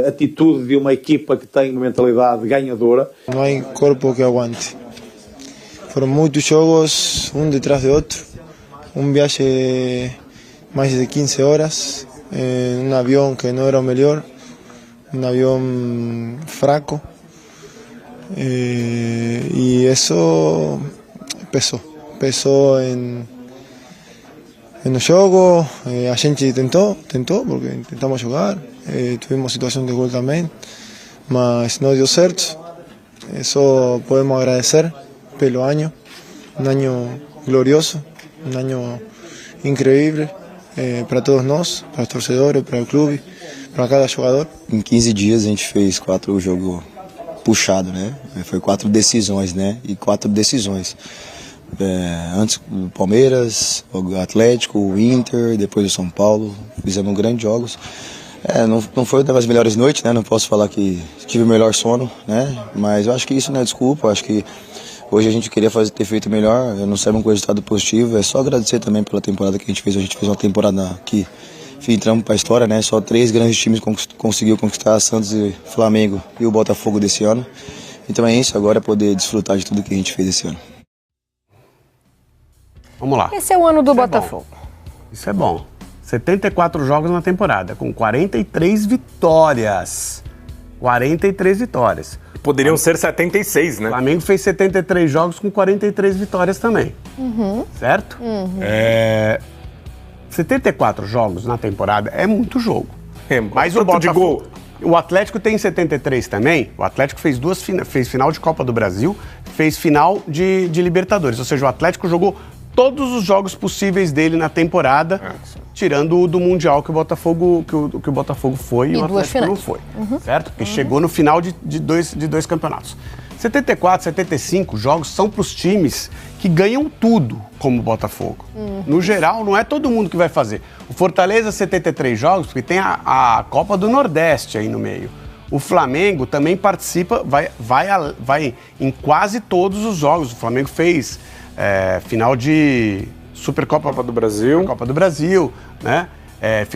atitude de uma equipa que tem uma mentalidade ganhadora. Não há corpo que aguante. Foram muitos jogos, um detrás de outro. Viaje mais de 15 horas. en un avión que no era el mejor, un avión fraco, y eso pesó en el juego. A gente tentou porque intentamos jugar, tuvimos situación de gol también, mas no dio certo. Eso podemos agradecer pelo año, un año glorioso, un año increíble para todos nós, para os torcedores, para o clube, para cada jogador. Em 15 dias a gente fez 4 jogos puxados, né? Foi 4 decisões, né? E 4 decisões. Antes o Palmeiras, o Atlético, o Inter, depois o São Paulo. Fizemos grandes jogos. Não foi uma das melhores noites, né? Não posso falar que tive o melhor sono, né? Mas eu acho que isso não é desculpa. Eu acho que hoje a gente queria ter feito melhor. Não saímos com resultado positivo. É só agradecer também pela temporada que a gente fez. A gente fez uma temporada que entramos para a história, né? Só 3 grandes times conseguiu conquistar: Santos, e Flamengo e o Botafogo desse ano. Então é isso. Agora é poder desfrutar de tudo que a gente fez esse ano. Vamos lá. Esse é o ano do Botafogo. Isso é bom. 74 jogos na temporada, com 43 vitórias. 43 vitórias. Poderiam ser 76, né? O Flamengo fez 73 jogos com 43 vitórias também. Certo? 74 jogos na temporada é muito jogo. Mas o Botafogo, o Atlético tem 73 também. O Atlético fez fez final de Copa do Brasil, fez final de Libertadores. Ou seja, o Atlético jogou todos os jogos possíveis dele na temporada, tirando o do Mundial que o Botafogo foi e o Atlético não foi. Certo? Porque chegou no final de dois campeonatos. 74, 75 jogos são para os times que ganham tudo, como o Botafogo. No geral, não é todo mundo que vai fazer. O Fortaleza, 73 jogos, porque tem a Copa do Nordeste aí no meio. O Flamengo também participa, vai em quase todos os jogos. O Flamengo fez final de Supercopa do Brasil. Copa do Brasil, né?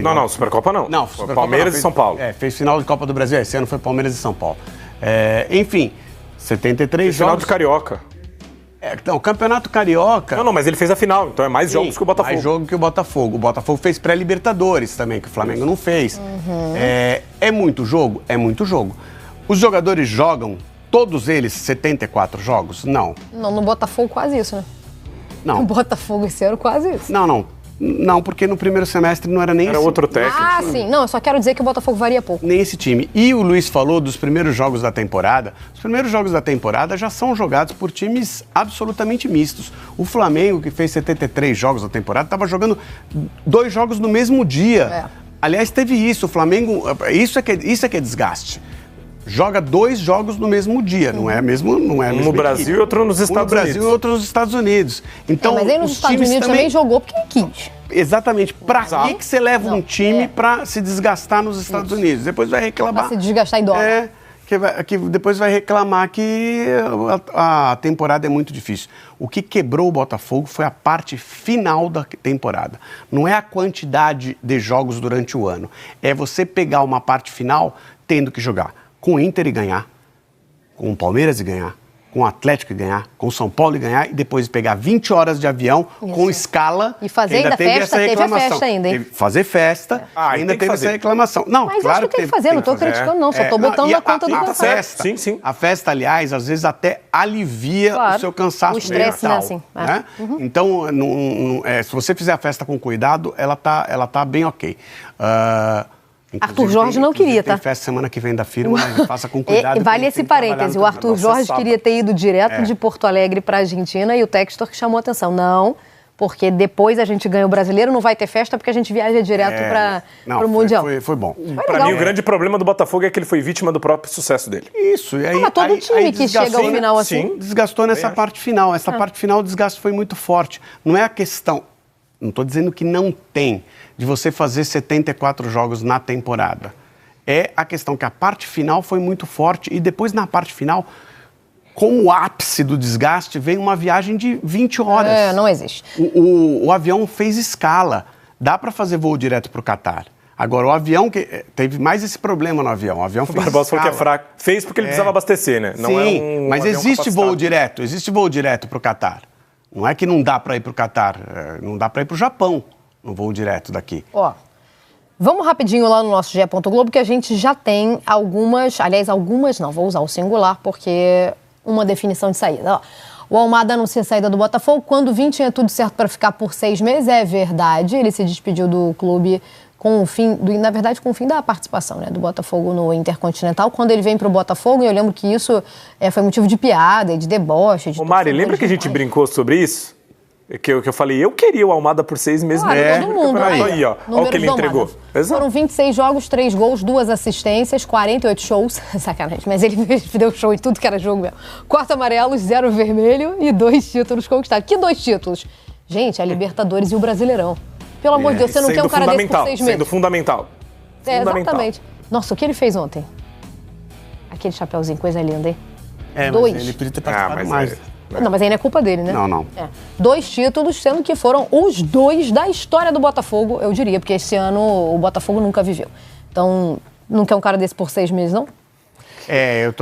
Não, Supercopa não. Não, foi Palmeiras e São Paulo. Fez final de Copa do Brasil. Esse ano foi Palmeiras e São Paulo. Enfim, 73 jogos. Final de Carioca. Não, Campeonato Carioca... Não, mas ele fez a final, então é mais jogos que o Botafogo. Mais jogo que o Botafogo. O Botafogo fez pré-Libertadores também, que o Flamengo não fez. É muito jogo? É muito jogo. Os jogadores jogam, todos eles, 74 jogos? Não. Não, no Botafogo quase isso, né? Não. No Botafogo esse ano quase isso. Não, porque no primeiro semestre não era nem Era outro técnico. Ah, sim. Não, eu só quero dizer que o Botafogo varia pouco. Nem esse time. E o Luiz falou dos primeiros jogos da temporada. Os primeiros jogos da temporada já são jogados por times absolutamente mistos. O Flamengo, que fez 73 jogos na temporada, estava jogando 2 jogos no mesmo dia. Aliás, teve isso. O Flamengo... Isso é que é desgaste. Joga 2 jogos no mesmo dia, não é mesmo? Um no Brasil e outro nos Estados Unidos. No Brasil e outro nos Estados Unidos. Então, mas aí nos Estados Unidos também jogou porque quis. Exatamente. Pra que você leva um time pra se desgastar nos Estados Unidos? Depois vai reclamar. Pra se desgastar em dólar. Que depois vai reclamar que a temporada é muito difícil. O que quebrou o Botafogo foi a parte final da temporada. Não é a quantidade de jogos durante o ano. É você pegar uma parte final tendo que jogar com o Inter e ganhar, com o Palmeiras e ganhar, com o Atlético e ganhar, com o São Paulo e ganhar, e depois pegar 20 horas de avião com escala. E fazer ainda festa, teve a festa ainda, hein? Fazer festa, ainda teve essa reclamação. Não, mas claro acho que tem que fazer, não estou criticando não, só estou botando na conta do cansaço. Sim. A festa, aliás, às vezes até alivia o seu cansaço o estresse, mental. Assim. Né? Então, se você fizer a festa com cuidado, ela tá bem ok. Arthur Jorge não queria, tá? Tem festa semana que vem da firma, mas faça com cuidado. Vale esse parêntese, o Arthur Jorge queria ter ido direto de Porto Alegre para a Argentina e o Textor que chamou a atenção. Não, porque depois a gente ganha o Brasileiro, não vai ter festa porque a gente viaja direto para o Mundial. Foi bom. Para mim, o grande problema do Botafogo é que ele foi vítima do próprio sucesso dele. Isso. E aí, mas todo time que chega ao final assim... Sim, desgastou nessa parte final. Essa parte final, o desgaste foi muito forte. Não é a questão... Não estou dizendo que não tem de você fazer 74 jogos na temporada. É a questão que a parte final foi muito forte e depois na parte final, como ápice do desgaste, veio uma viagem de 20 horas. Não existe. O avião fez escala. Dá para fazer voo direto para o Catar. Agora, o avião, que teve mais esse problema no avião. O avião fez Barbosa falou que é fraco. Fez porque ele precisava abastecer, né? Não Sim, mas existe voo direto para o Catar. Não é que não dá para ir para o Catar, não dá para ir para o Japão, no voo direto daqui. Vamos rapidinho lá no nosso GE. Globo, que a gente já tem algumas não, vou usar o singular, porque uma definição de saída. Ó, o Almada anuncia a saída do Botafogo. Quando vinha, tinha tudo certo para ficar por 6 meses, é verdade. Ele se despediu do clube com o fim da participação, né, do Botafogo no Intercontinental. Quando ele vem para o Botafogo, eu lembro que isso foi motivo de piada e de deboche. Ô Mari, lembra que a gente brincou sobre isso? Que eu falei, eu queria o Almada por 6 meses. Todo mundo. Aí, ó. Olha o que ele entregou. Foram 26 jogos, 3 gols, 2 assistências, 48 shows. Sacanagem, mas ele deu show em tudo que era jogo mesmo. 4 amarelos, 0 vermelho e 2 títulos conquistados. Que 2 títulos? Gente, a Libertadores e o Brasileirão. Pelo amor de Deus, você não quer um cara desse por 6 meses. Sendo fundamental. Exatamente. Nossa, o que ele fez ontem? Aquele chapeuzinho, coisa linda, hein? 2. Mas ele podia ter participado mais. Não, mas aí não é culpa dele, né? Não. 2 títulos, sendo que foram os 2 da história do Botafogo, eu diria, porque esse ano o Botafogo nunca viveu. Então, não quer um cara desse por 6 meses, não?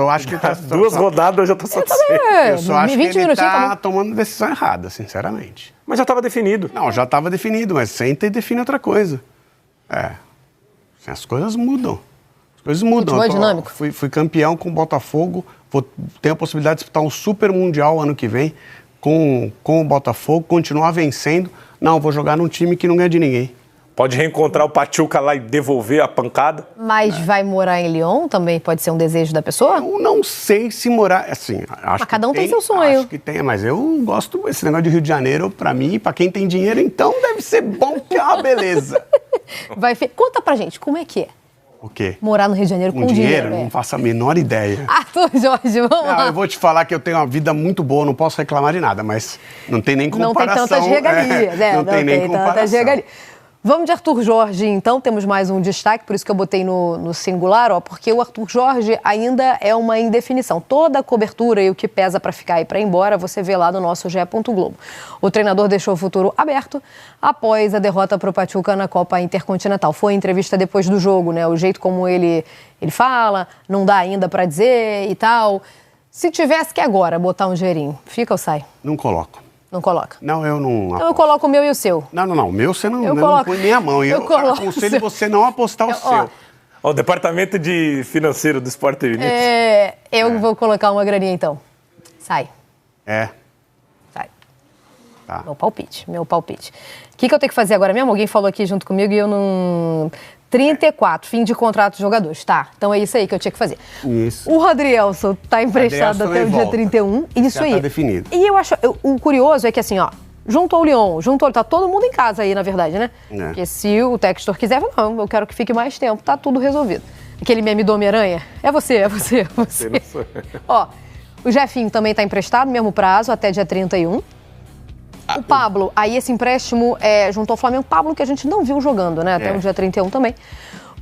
Acho que tá... 2 rodadas eu já tô satisfeito. Eu só acho que ele tá tomando decisão errada, sinceramente. Mas já estava definido. Não, já estava definido, mas sempre define outra coisa. As coisas mudam. Futebol é dinâmico. Fui campeão com o Botafogo, tenho a possibilidade de disputar um super mundial ano que vem com o Botafogo, continuar vencendo. Não, vou jogar num time que não ganha de ninguém. Pode reencontrar o Pachuca lá e devolver a pancada? Mas vai morar em Lyon também? Pode ser um desejo da pessoa? Eu não sei se morar... Assim, acho cada um tem seu sonho. Acho que tem, mas eu gosto... Esse negócio de Rio de Janeiro, pra mim, pra quem tem dinheiro, então deve ser bom, que é uma beleza. Conta pra gente, como é que é? O quê? Morar no Rio de Janeiro com dinheiro? Não faço a menor ideia. Arthur Jorge, vamos lá. Eu vou te falar que eu tenho uma vida muito boa, não posso reclamar de nada, mas não tem nem comparação. Não tem tantas regalias, né? Não tem nem comparação. Vamos de Arthur Jorge, então, temos mais um destaque, por isso que eu botei no singular, porque o Arthur Jorge ainda é uma indefinição. Toda a cobertura e o que pesa para ficar e para ir embora, você vê lá no nosso GE. Globo. O treinador deixou o futuro aberto após a derrota para o Pachuca na Copa Intercontinental. Foi entrevista depois do jogo, né? O jeito como ele fala, não dá ainda para dizer e tal. Se tivesse que agora botar um dinheirinho, fica ou sai? Não coloco. Não coloca? Não, eu não... Então eu coloco o meu e o seu. Não. O meu você não põe nem a mão. Eu aconselho você não apostar o seu. O departamento financeiro do Sport TV. Eu vou colocar uma graninha, então. Sai. Sai. Tá. Meu palpite. O que eu tenho que fazer agora mesmo? Alguém falou aqui junto comigo e eu não... 34, fim de contrato dos jogadores. Tá, então é isso aí que eu tinha que fazer. Isso. O Rodrielson tá emprestado até o dia 31. Isso já aí. Tá definido. E eu acho... O curioso é que assim, ó, juntou o Lyon, tá todo mundo em casa aí, na verdade, né? Porque se o Textor quiser, não, eu quero que fique mais tempo, tá tudo resolvido. Aquele meme do Homem-Aranha, é você. Ó, o Jefinho também tá emprestado, mesmo prazo, até dia 31. O Pablo, aí esse empréstimo junto ao Flamengo, Pablo que a gente não viu jogando, né? Até o dia 31 também.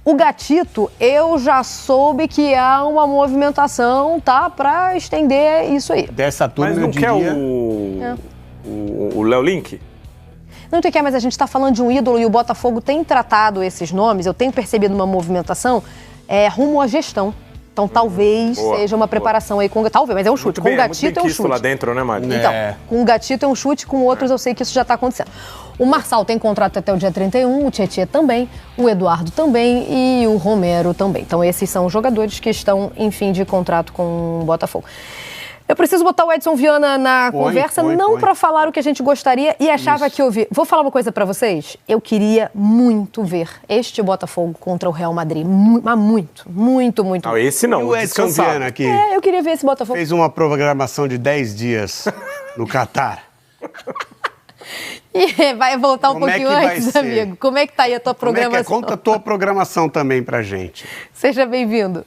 O Gatito, eu já soube que há uma movimentação, tá? Pra estender isso aí. Dessa turma, mas não quer o Léo Link? Não tem que, mas a gente tá falando de um ídolo e o Botafogo tem tratado esses nomes, eu tenho percebido uma movimentação rumo à gestão. Então talvez seja uma preparação aí com... Talvez, mas é um chute. Com o Gatito é um chute. Lá dentro, né, Mari? Então, com o Gatito é um chute, com outros eu sei que isso já está acontecendo. O Marçal tem contrato até o dia 31, o Tietê também, o Eduardo também e o Romero também. Então esses são os jogadores que estão em fim de contrato com o Botafogo. Eu preciso botar o Edson Viana na conversa, não para falar o que a gente gostaria e achava que eu vi. Vou falar uma coisa para vocês. Eu queria muito ver este Botafogo contra o Real Madrid. Mas muito. Não, esse não. E o Edson Viana aqui? Eu queria ver esse Botafogo. Fez uma programação de 10 dias no Catar. E vai voltar um pouquinho antes, amigo. Como é que tá aí a tua programação? Conta a tua programação também pra gente. Seja bem-vindo.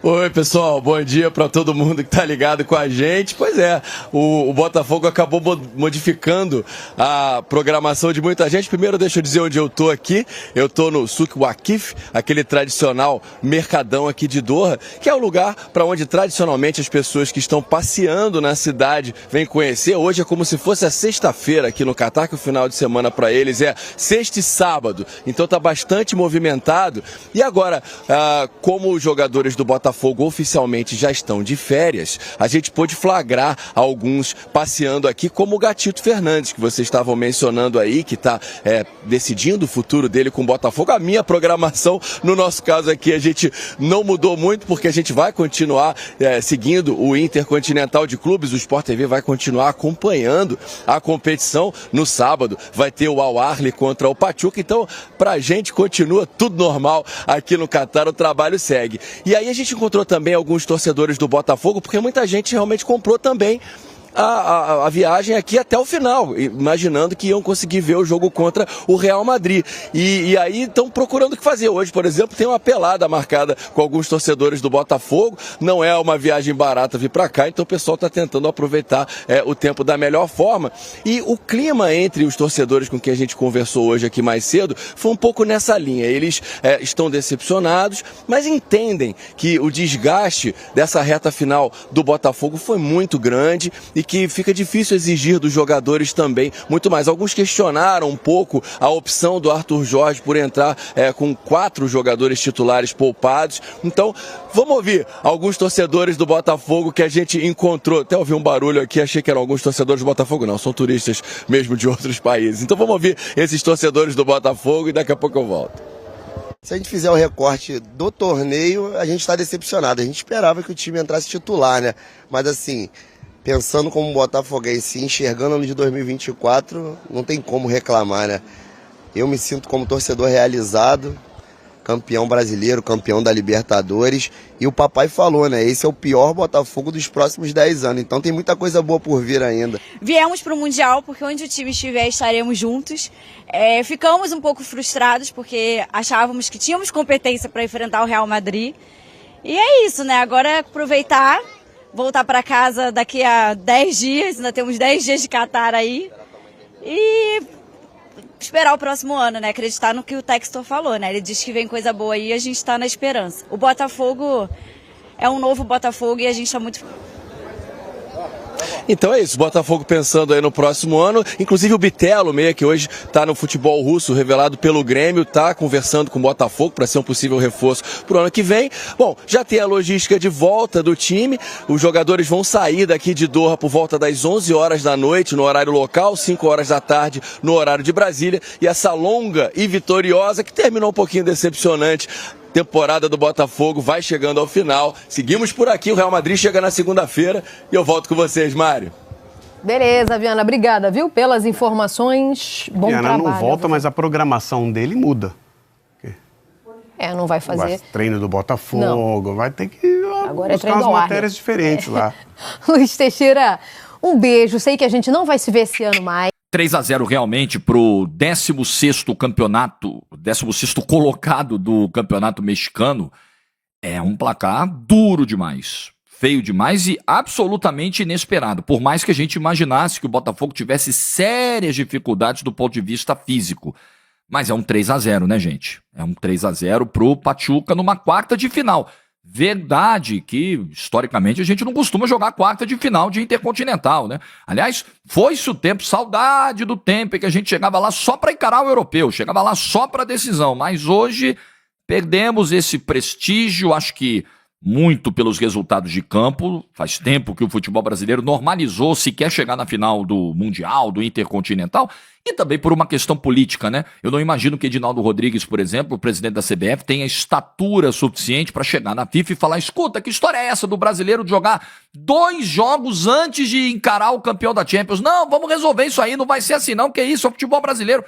Oi, pessoal, bom dia para todo mundo que tá ligado com a gente. Pois é, o Botafogo acabou modificando a programação de muita gente. Primeiro, deixa eu dizer onde eu tô aqui. Eu tô no Souk Waqif, aquele tradicional mercadão aqui de Doha, que é o lugar para onde tradicionalmente as pessoas que estão passeando na cidade vêm conhecer. Hoje é como se fosse a sexta-feira aqui no Catar, que o final de semana para eles é sexta e sábado. Então tá bastante movimentado. E agora, como os jogadores do Botafogo Botafogo oficialmente já estão de férias, a gente pôde flagrar alguns passeando aqui, como o Gatito Fernandes, que vocês estavam mencionando aí, que está decidindo o futuro dele com o Botafogo. A minha programação, no nosso caso aqui, a gente não mudou muito, porque a gente vai continuar seguindo o Intercontinental de Clubes, o Sport TV vai continuar acompanhando a competição. No sábado vai ter o Al Ahly contra o Pachuca, então pra gente continua tudo normal aqui no Catar, o trabalho segue. E aí a gente encontrou também alguns torcedores do Botafogo, porque muita gente realmente comprou também a viagem aqui até o final, imaginando que iam conseguir ver o jogo contra o Real Madrid. E aí estão procurando o que fazer. Hoje, por exemplo, tem uma pelada marcada com alguns torcedores do Botafogo. Não é uma viagem barata vir para cá, então o pessoal está tentando aproveitar o tempo da melhor forma. E o clima entre os torcedores com quem a gente conversou hoje aqui mais cedo foi um pouco nessa linha. Eles estão decepcionados, mas entendem que o desgaste dessa reta final do Botafogo foi muito grande e que fica difícil exigir dos jogadores também muito mais. Alguns questionaram um pouco a opção do Arthur Jorge por entrar com 4 jogadores titulares poupados. Então, vamos ouvir alguns torcedores do Botafogo que a gente encontrou. Até ouvi um barulho aqui, achei que eram alguns torcedores do Botafogo. Não, são turistas mesmo de outros países. Então vamos ouvir esses torcedores do Botafogo e daqui a pouco eu volto. Se a gente fizer o recorte do torneio, a gente está decepcionado. A gente esperava que o time entrasse titular, né? Mas assim, pensando como botafoguense, enxergando o ano de 2024, não tem como reclamar, né? Eu me sinto como torcedor realizado, campeão brasileiro, campeão da Libertadores, e o papai falou, né? Esse é o pior Botafogo dos próximos 10 anos, então tem muita coisa boa por vir ainda. Viemos para o Mundial porque onde o time estiver estaremos juntos. Ficamos um pouco frustrados porque achávamos que tínhamos competência para enfrentar o Real Madrid. E é isso, né? Agora é aproveitar, voltar para casa daqui a 10 dias, ainda temos 10 dias de Catar aí, e esperar o próximo ano, né? Acreditar no que o Textor falou, né? Ele diz que vem coisa boa aí e a gente está na esperança. O Botafogo é um novo Botafogo e a gente está muito... Então é isso, Botafogo pensando aí no próximo ano, inclusive o Bitelo, meia que hoje está no futebol russo, revelado pelo Grêmio, está conversando com o Botafogo para ser um possível reforço para o ano que vem. Bom, já tem a logística de volta do time, os jogadores vão sair daqui de Doha por volta das 11 horas da noite no horário local, 5 horas da tarde no horário de Brasília, e essa longa e vitoriosa, que terminou um pouquinho decepcionante, temporada do Botafogo vai chegando ao final. Seguimos por aqui, o Real Madrid chega na segunda-feira e eu volto com vocês, Mário. Beleza, Viana, obrigada, viu, pelas informações. Bom Viana trabalho. não volta, mas a programação dele muda. Não vai fazer. Treino do Botafogo, vai ter que agora buscar umas matérias diferentes lá. Luiz Teixeira, um beijo. Sei que a gente não vai se ver esse ano mais. 3-0 realmente pro 16º campeonato, 16º colocado do campeonato mexicano. É um placar duro demais, feio demais e absolutamente inesperado. Por mais que a gente imaginasse que o Botafogo tivesse sérias dificuldades do ponto de vista físico. Mas é um 3-0, né, gente? É um 3-0 pro Pachuca numa quarta de final. Verdade que, historicamente, a gente não costuma jogar quarta de final de Intercontinental, né? Aliás, foi-se o tempo, saudade do tempo em que a gente chegava lá só para encarar o europeu, chegava lá só para decisão. Mas hoje perdemos esse prestígio, acho que muito pelos resultados de campo. Faz tempo que o futebol brasileiro normalizou sequer chegar na final do Mundial, do Intercontinental, e também por uma questão política, né? Eu não imagino que Edinaldo Rodrigues, por exemplo, o presidente da CBF, tenha estatura suficiente para chegar na FIFA e falar: escuta, que história é essa do brasileiro de jogar 2 jogos antes de encarar o campeão da Champions? Não, vamos resolver isso aí, não vai ser assim não, que isso é o futebol brasileiro.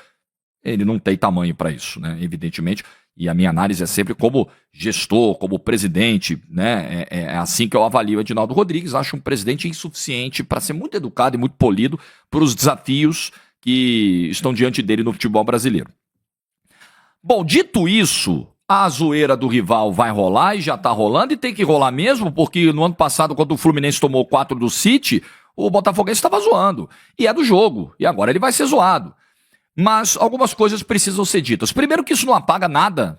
Ele não tem tamanho para isso, né? Evidentemente. E a minha análise é sempre como gestor, como presidente, né? É assim que eu avalio o Edinaldo Rodrigues. Acho um presidente insuficiente para ser muito educado e muito polido para os desafios que estão diante dele no futebol brasileiro. Bom, dito isso, a zoeira do rival vai rolar e já tá rolando, e tem que rolar mesmo, porque no ano passado, quando o Fluminense tomou 4 do City, o Botafoguense estava zoando. E é do jogo, e agora ele vai ser zoado. Mas algumas coisas precisam ser ditas. Primeiro, que isso não apaga nada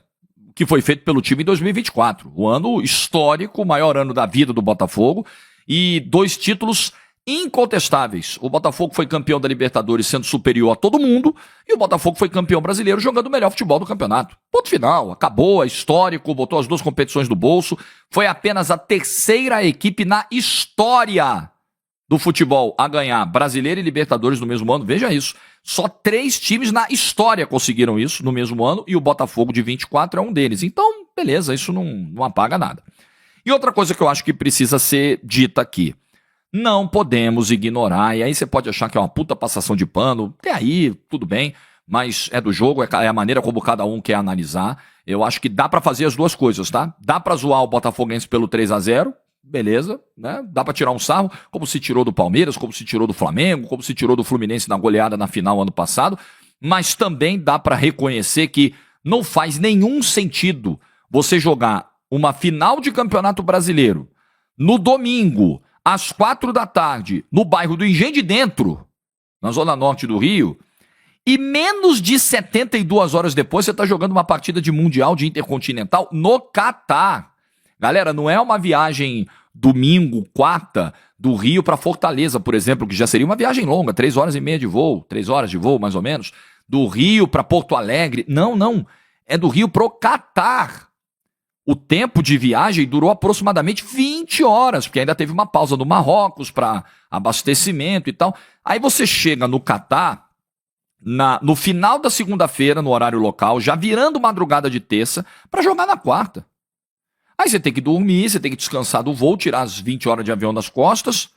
que foi feito pelo time em 2024. O ano histórico, o maior ano da vida do Botafogo, e 2 títulos incontestáveis. O Botafogo foi campeão da Libertadores sendo superior a todo mundo e o Botafogo foi campeão brasileiro jogando o melhor futebol do campeonato. Ponto final, acabou, é histórico, botou as 2 competições no bolso. Foi apenas a 3ª equipe na história do futebol a ganhar Brasileiro e Libertadores no mesmo ano. Veja isso. Só 3 times na história conseguiram isso no mesmo ano e o Botafogo de 24 é um deles. Então, beleza, isso não apaga nada. E outra coisa que eu acho que precisa ser dita aqui. Não podemos ignorar, e aí você pode achar que é uma puta passação de pano, até aí, tudo bem, mas é do jogo, é a maneira como cada um quer analisar. Eu acho que dá pra fazer as duas coisas, tá? Dá pra zoar o Botafoguense pelo 3-0, beleza, né? Dá pra tirar um sarro, como se tirou do Palmeiras, como se tirou do Flamengo, como se tirou do Fluminense na goleada na final ano passado, mas também dá pra reconhecer que não faz nenhum sentido você jogar uma final de Campeonato Brasileiro no domingo, às 4 da tarde, no bairro do Engenho de Dentro, na zona norte do Rio, e menos de 72 horas depois você está jogando uma partida de Mundial de Intercontinental no Catar. Galera, não é uma viagem domingo, quarta, do Rio para Fortaleza, por exemplo, que já seria uma viagem longa, 3 horas e meia de voo, 3 horas de voo mais ou menos, do Rio para Porto Alegre. Não, é do Rio pro Catar. O tempo de viagem durou aproximadamente 20 horas, porque ainda teve uma pausa no Marrocos para abastecimento e tal. Aí você chega no Catar, no final da segunda-feira, no horário local, já virando madrugada de terça, para jogar na quarta. Aí você tem que dormir, você tem que descansar do voo, tirar as 20 horas de avião das costas,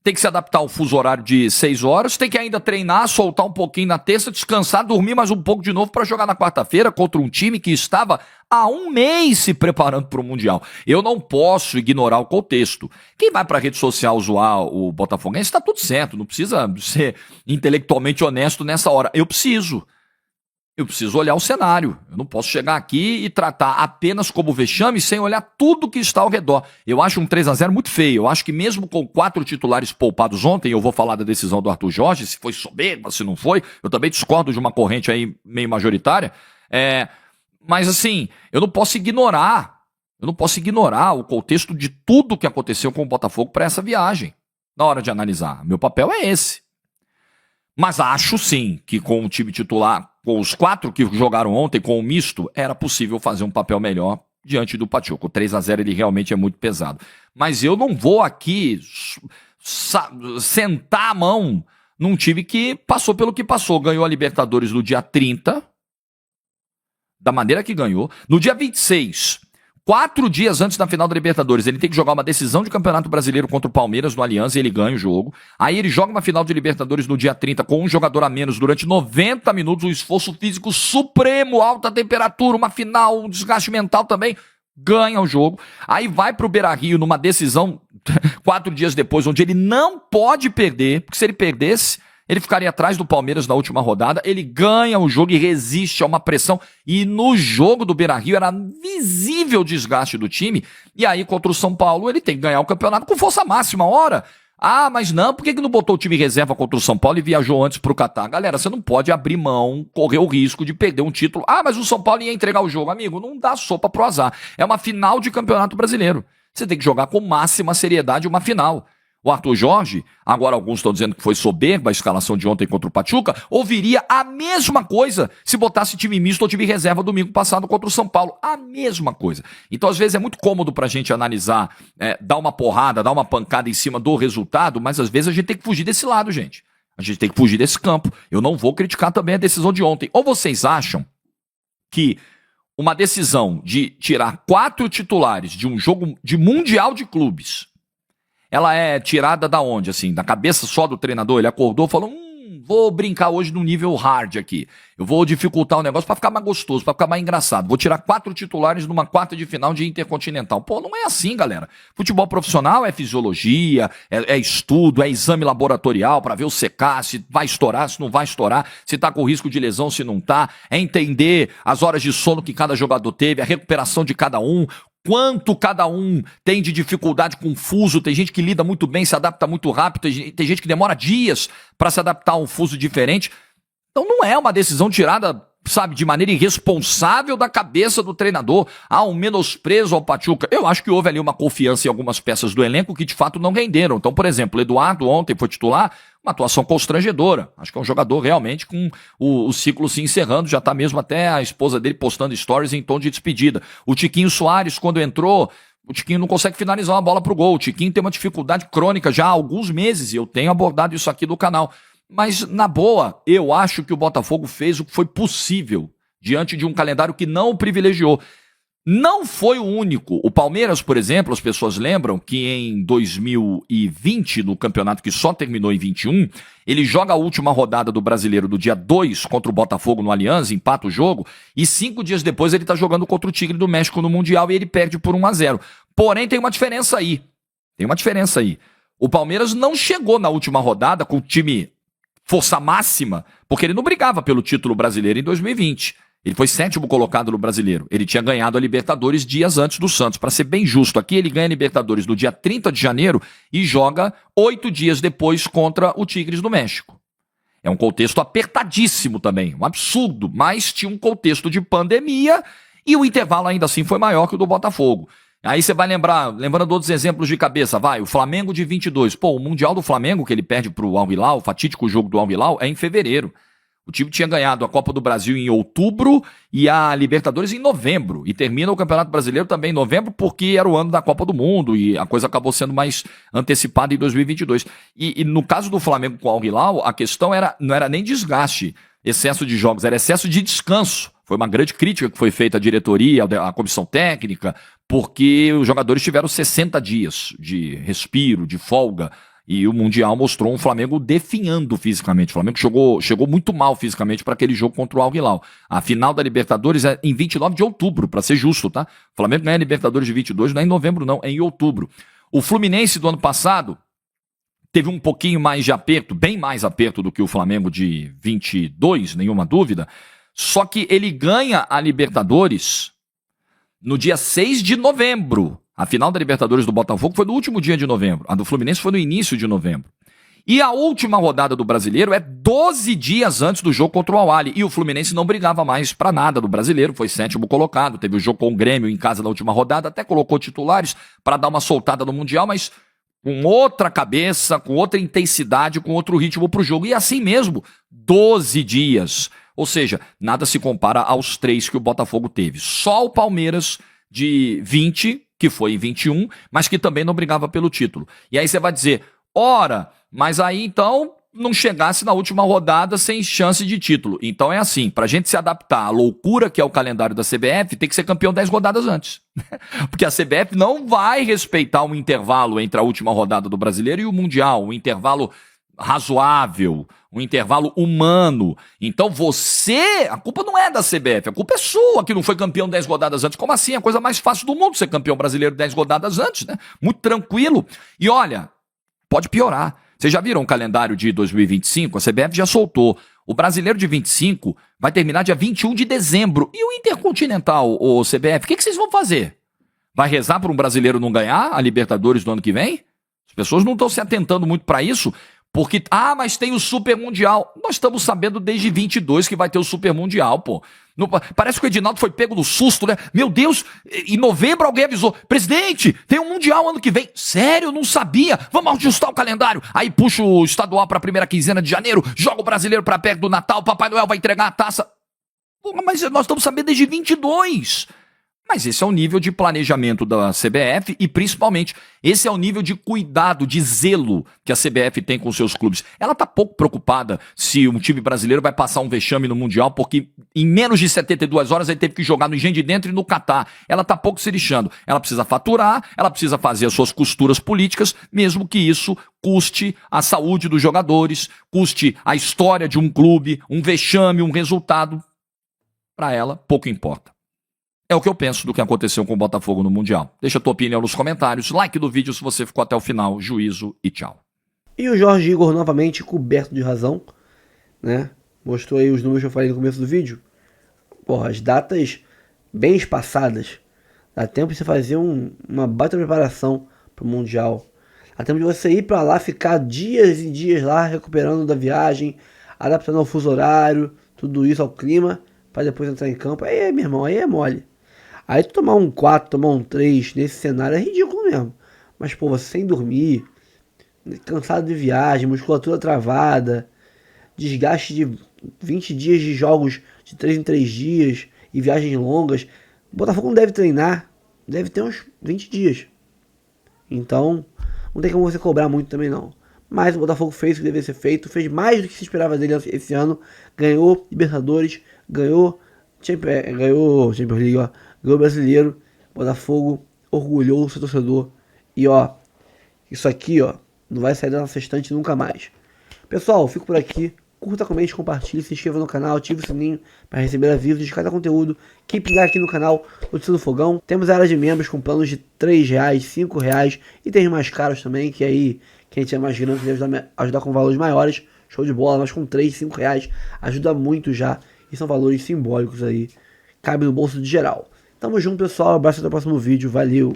tem que se adaptar ao fuso horário de 6 horas, tem que ainda treinar, soltar um pouquinho na terça, descansar, dormir mais um pouco de novo para jogar na quarta-feira contra um time que estava há 1 mês se preparando para o Mundial. Eu não posso ignorar o contexto. Quem vai para a rede social zoar o Botafoguense está tudo certo, não precisa ser intelectualmente honesto nessa hora. Eu preciso olhar o cenário. Eu não posso chegar aqui e tratar apenas como vexame sem olhar tudo que está ao redor. Eu acho um 3-0 muito feio. Eu acho que mesmo com 4 titulares poupados ontem, eu vou falar da decisão do Arthur Jorge, se foi soberba, se não foi, eu também discordo de uma corrente aí meio majoritária. Mas assim, eu não posso ignorar o contexto de tudo que aconteceu com o Botafogo para essa viagem, na hora de analisar. Meu papel é esse. Mas acho sim que com o time titular, com os 4 que jogaram ontem, com o misto, era possível fazer um papel melhor diante do Pachuca. O 3-0 ele realmente é muito pesado. Mas eu não vou aqui sentar a mão num time que passou pelo que passou. Ganhou a Libertadores no dia 30, da maneira que ganhou. No dia 26, 4 dias antes da final da Libertadores, ele tem que jogar uma decisão de Campeonato Brasileiro contra o Palmeiras no Aliança e ele ganha o jogo. Aí ele joga uma final de Libertadores no dia 30 com um jogador a menos durante 90 minutos, um esforço físico supremo, alta temperatura, uma final, um desgaste mental também, ganha o jogo. Aí vai pro Beira-Rio numa decisão 4 dias depois, onde ele não pode perder, porque se ele perdesse, ele ficaria atrás do Palmeiras na última rodada. Ele ganha o jogo e resiste a uma pressão. E no jogo do Beira-Rio era visível o desgaste do time. E aí, contra o São Paulo, ele tem que ganhar o campeonato com força máxima. Ora, mas não, por que não botou o time reserva contra o São Paulo e viajou antes pro Catar? Galera, você não pode abrir mão, correr o risco de perder um título. Mas o São Paulo ia entregar o jogo. Amigo, não dá sopa pro azar. É uma final de Campeonato Brasileiro. Você tem que jogar com máxima seriedade uma final. O Arthur Jorge, agora alguns estão dizendo que foi soberba a escalação de ontem contra o Pachuca, ouviria a mesma coisa se botasse time misto ou time reserva domingo passado contra o São Paulo. A mesma coisa. Então, às vezes, é muito cômodo pra gente analisar, dar uma porrada, dar uma pancada em cima do resultado, mas às vezes a gente tem que fugir desse lado, gente. A gente tem que fugir desse campo. Eu não vou criticar também a decisão de ontem. Ou vocês acham que uma decisão de tirar 4 titulares de um jogo de Mundial de Clubes, ela é tirada da onde, assim? Da cabeça só do treinador? Ele acordou e falou, vou brincar hoje no nível hard aqui. Eu vou dificultar o negócio pra ficar mais gostoso, pra ficar mais engraçado. Vou tirar 4 titulares numa quarta de final de Intercontinental. Pô, não é assim, galera. Futebol profissional é fisiologia, é estudo, é exame laboratorial pra ver o secar, se vai estourar, se não vai estourar, se tá com risco de lesão, se não tá. É entender as horas de sono que cada jogador teve, a recuperação de cada um, quanto cada um tem de dificuldade com fuso. Tem gente que lida muito bem, se adapta muito rápido, tem gente que demora dias para se adaptar a um fuso diferente. Então não é uma decisão tirada sabe, de maneira irresponsável da cabeça do treinador, um menosprezo ao Pachuca. Eu acho que houve ali uma confiança em algumas peças do elenco que de fato não renderam. Então, por exemplo, o Eduardo ontem foi titular, uma atuação constrangedora. Acho que é um jogador realmente com o ciclo se encerrando, já tá mesmo até a esposa dele postando stories em tom de despedida. O Tiquinho Soares, quando entrou, o Tiquinho não consegue finalizar uma bola pro gol. O Tiquinho tem uma dificuldade crônica já há alguns meses, e eu tenho abordado isso aqui do canal. Mas, na boa, eu acho que o Botafogo fez o que foi possível diante de um calendário que não o privilegiou. Não foi o único. O Palmeiras, por exemplo, as pessoas lembram que em 2020, no campeonato que só terminou em 21, ele joga a última rodada do Brasileiro do dia 2 contra o Botafogo no Allianz, empata o jogo, e 5 dias depois ele tá jogando contra o Tigre do México no Mundial e ele perde por 1-0. Porém, tem uma diferença aí. O Palmeiras não chegou na última rodada com o time força máxima, porque ele não brigava pelo título brasileiro em 2020. Ele foi 7º colocado no Brasileiro. Ele tinha ganhado a Libertadores dias antes do Santos. Para ser bem justo, aqui ele ganha a Libertadores no dia 30 de janeiro e joga 8 dias depois contra o Tigres do México. É um contexto apertadíssimo também, um absurdo, mas tinha um contexto de pandemia e o intervalo ainda assim foi maior que o do Botafogo. Aí você vai lembrando outros exemplos de cabeça, o Flamengo de 22. O Mundial do Flamengo, que ele perde pro Al Hilal, o fatídico jogo do Al Hilal, é em fevereiro. O time tinha ganhado a Copa do Brasil em outubro e a Libertadores em novembro. E termina o Campeonato Brasileiro também em novembro, porque era o ano da Copa do Mundo e a coisa acabou sendo mais antecipada em 2022. E no caso do Flamengo com o Al Hilal, a questão não era nem desgaste, excesso de jogos, era excesso de descanso. Foi uma grande crítica que foi feita à diretoria, à comissão técnica, porque os jogadores tiveram 60 dias de respiro, de folga, e o Mundial mostrou um Flamengo definhando fisicamente. O Flamengo chegou muito mal fisicamente para aquele jogo contra o Al Hilal. A final da Libertadores é em 29 de outubro, para ser justo, tá? O Flamengo ganha a Libertadores de 22, não é em novembro não, é em outubro. O Fluminense do ano passado teve um pouquinho mais de aperto, bem mais aperto do que o Flamengo de 22, nenhuma dúvida, só que ele ganha a Libertadores no dia 6 de novembro. A final da Libertadores do Botafogo foi no último dia de novembro. A do Fluminense foi no início de novembro. E a última rodada do Brasileiro é 12 dias antes do jogo contra o Al-Ahly. E o Fluminense não brigava mais pra nada do Brasileiro. Foi 7º colocado. Teve o jogo com o Grêmio em casa na última rodada. Até colocou titulares para dar uma soltada no Mundial, mas com outra cabeça, com outra intensidade, com outro ritmo pro jogo. E assim mesmo, 12 dias. Ou seja, nada se compara aos 3 que o Botafogo teve. Só o Palmeiras de 20, que foi em 21, mas que também não brigava pelo título. E aí você vai dizer, ora, mas aí então não chegasse na última rodada sem chance de título. Então é assim, pra gente se adaptar à loucura que é o calendário da CBF, tem que ser campeão 10 rodadas antes. Porque a CBF não vai respeitar um intervalo entre a última rodada do Brasileiro e o Mundial, um intervalo razoável, um intervalo humano. Então a culpa não é da CBF, a culpa é sua que não foi campeão 10 rodadas antes. Como assim? É a coisa mais fácil do mundo ser campeão brasileiro 10 rodadas antes, né? Muito tranquilo. E olha, pode piorar. Vocês já viram o calendário de 2025? A CBF já soltou. O Brasileiro de 25 vai terminar dia 21 de dezembro. E o Intercontinental, o CBF, o que vocês vão fazer? Vai rezar para um brasileiro não ganhar a Libertadores do ano que vem? As pessoas não estão se atentando muito para isso. Porque, mas tem o Super Mundial. Nós estamos sabendo desde 22 que vai ter o Super Mundial, pô. Parece que o Edinaldo foi pego no susto, né? Meu Deus, em novembro alguém avisou, presidente, tem um Mundial ano que vem. Sério, não sabia. Vamos ajustar o calendário. Aí puxa o estadual para a primeira quinzena de janeiro, joga o brasileiro para perto do Natal, Papai Noel vai entregar a taça. Pô, mas nós estamos sabendo desde 22. Mas esse é o nível de planejamento da CBF e, principalmente, esse é o nível de cuidado, de zelo que a CBF tem com seus clubes. Ela está pouco preocupada se um time brasileiro vai passar um vexame no Mundial, porque em menos de 72 horas ele teve que jogar no Engenho de Dentro e no Catar. Ela está pouco se lixando. Ela precisa faturar, ela precisa fazer as suas costuras políticas, mesmo que isso custe a saúde dos jogadores, custe a história de um clube, um vexame, um resultado. Para ela, pouco importa. É o que eu penso do que aconteceu com o Botafogo no Mundial. Deixa a tua opinião nos comentários, like do vídeo se você ficou até o final, juízo e tchau. E o Jorge Igor novamente coberto de razão, né? Mostrou aí os números que eu falei no começo do vídeo. Porra, as datas bem espaçadas. Dá tempo de você fazer uma baita preparação pro Mundial. Dá tempo de você ir pra lá, ficar dias e dias lá, recuperando da viagem, adaptando ao fuso horário, tudo isso ao clima, pra depois entrar em campo, aí, meu irmão, aí é mole. Aí tu tomar um 4, tomar um 3 nesse cenário é ridículo mesmo. Mas, pô, você sem dormir, cansado de viagem, musculatura travada, desgaste de 20 dias de jogos de 3 em 3 dias e viagens longas. O Botafogo não deve treinar, deve ter uns 20 dias. Então, não tem como você cobrar muito também não. Mas o Botafogo fez o que deveria ser feito, fez mais do que se esperava dele esse ano, ganhou Libertadores, ganhou Champions League, ó, ganhou Brasileiro. Botafogo orgulhou o seu torcedor. E ó, isso aqui ó, não vai sair da nossa estante nunca mais. Pessoal, fico por aqui. Curta, comente, compartilhe, se inscreva no canal, ative o sininho para receber avisos de cada conteúdo que pingar aqui no canal Notícia do Fogão. Temos a área de membros com planos de R$3, R$5 e tem mais caros também, que aí quem tiver mais grana deve ajudar com valores maiores. Show de bola, mas com R$3, R$5 ajuda muito já. E são valores simbólicos aí, cabe no bolso de geral. Tamo junto, pessoal, abraço até o próximo vídeo, valeu!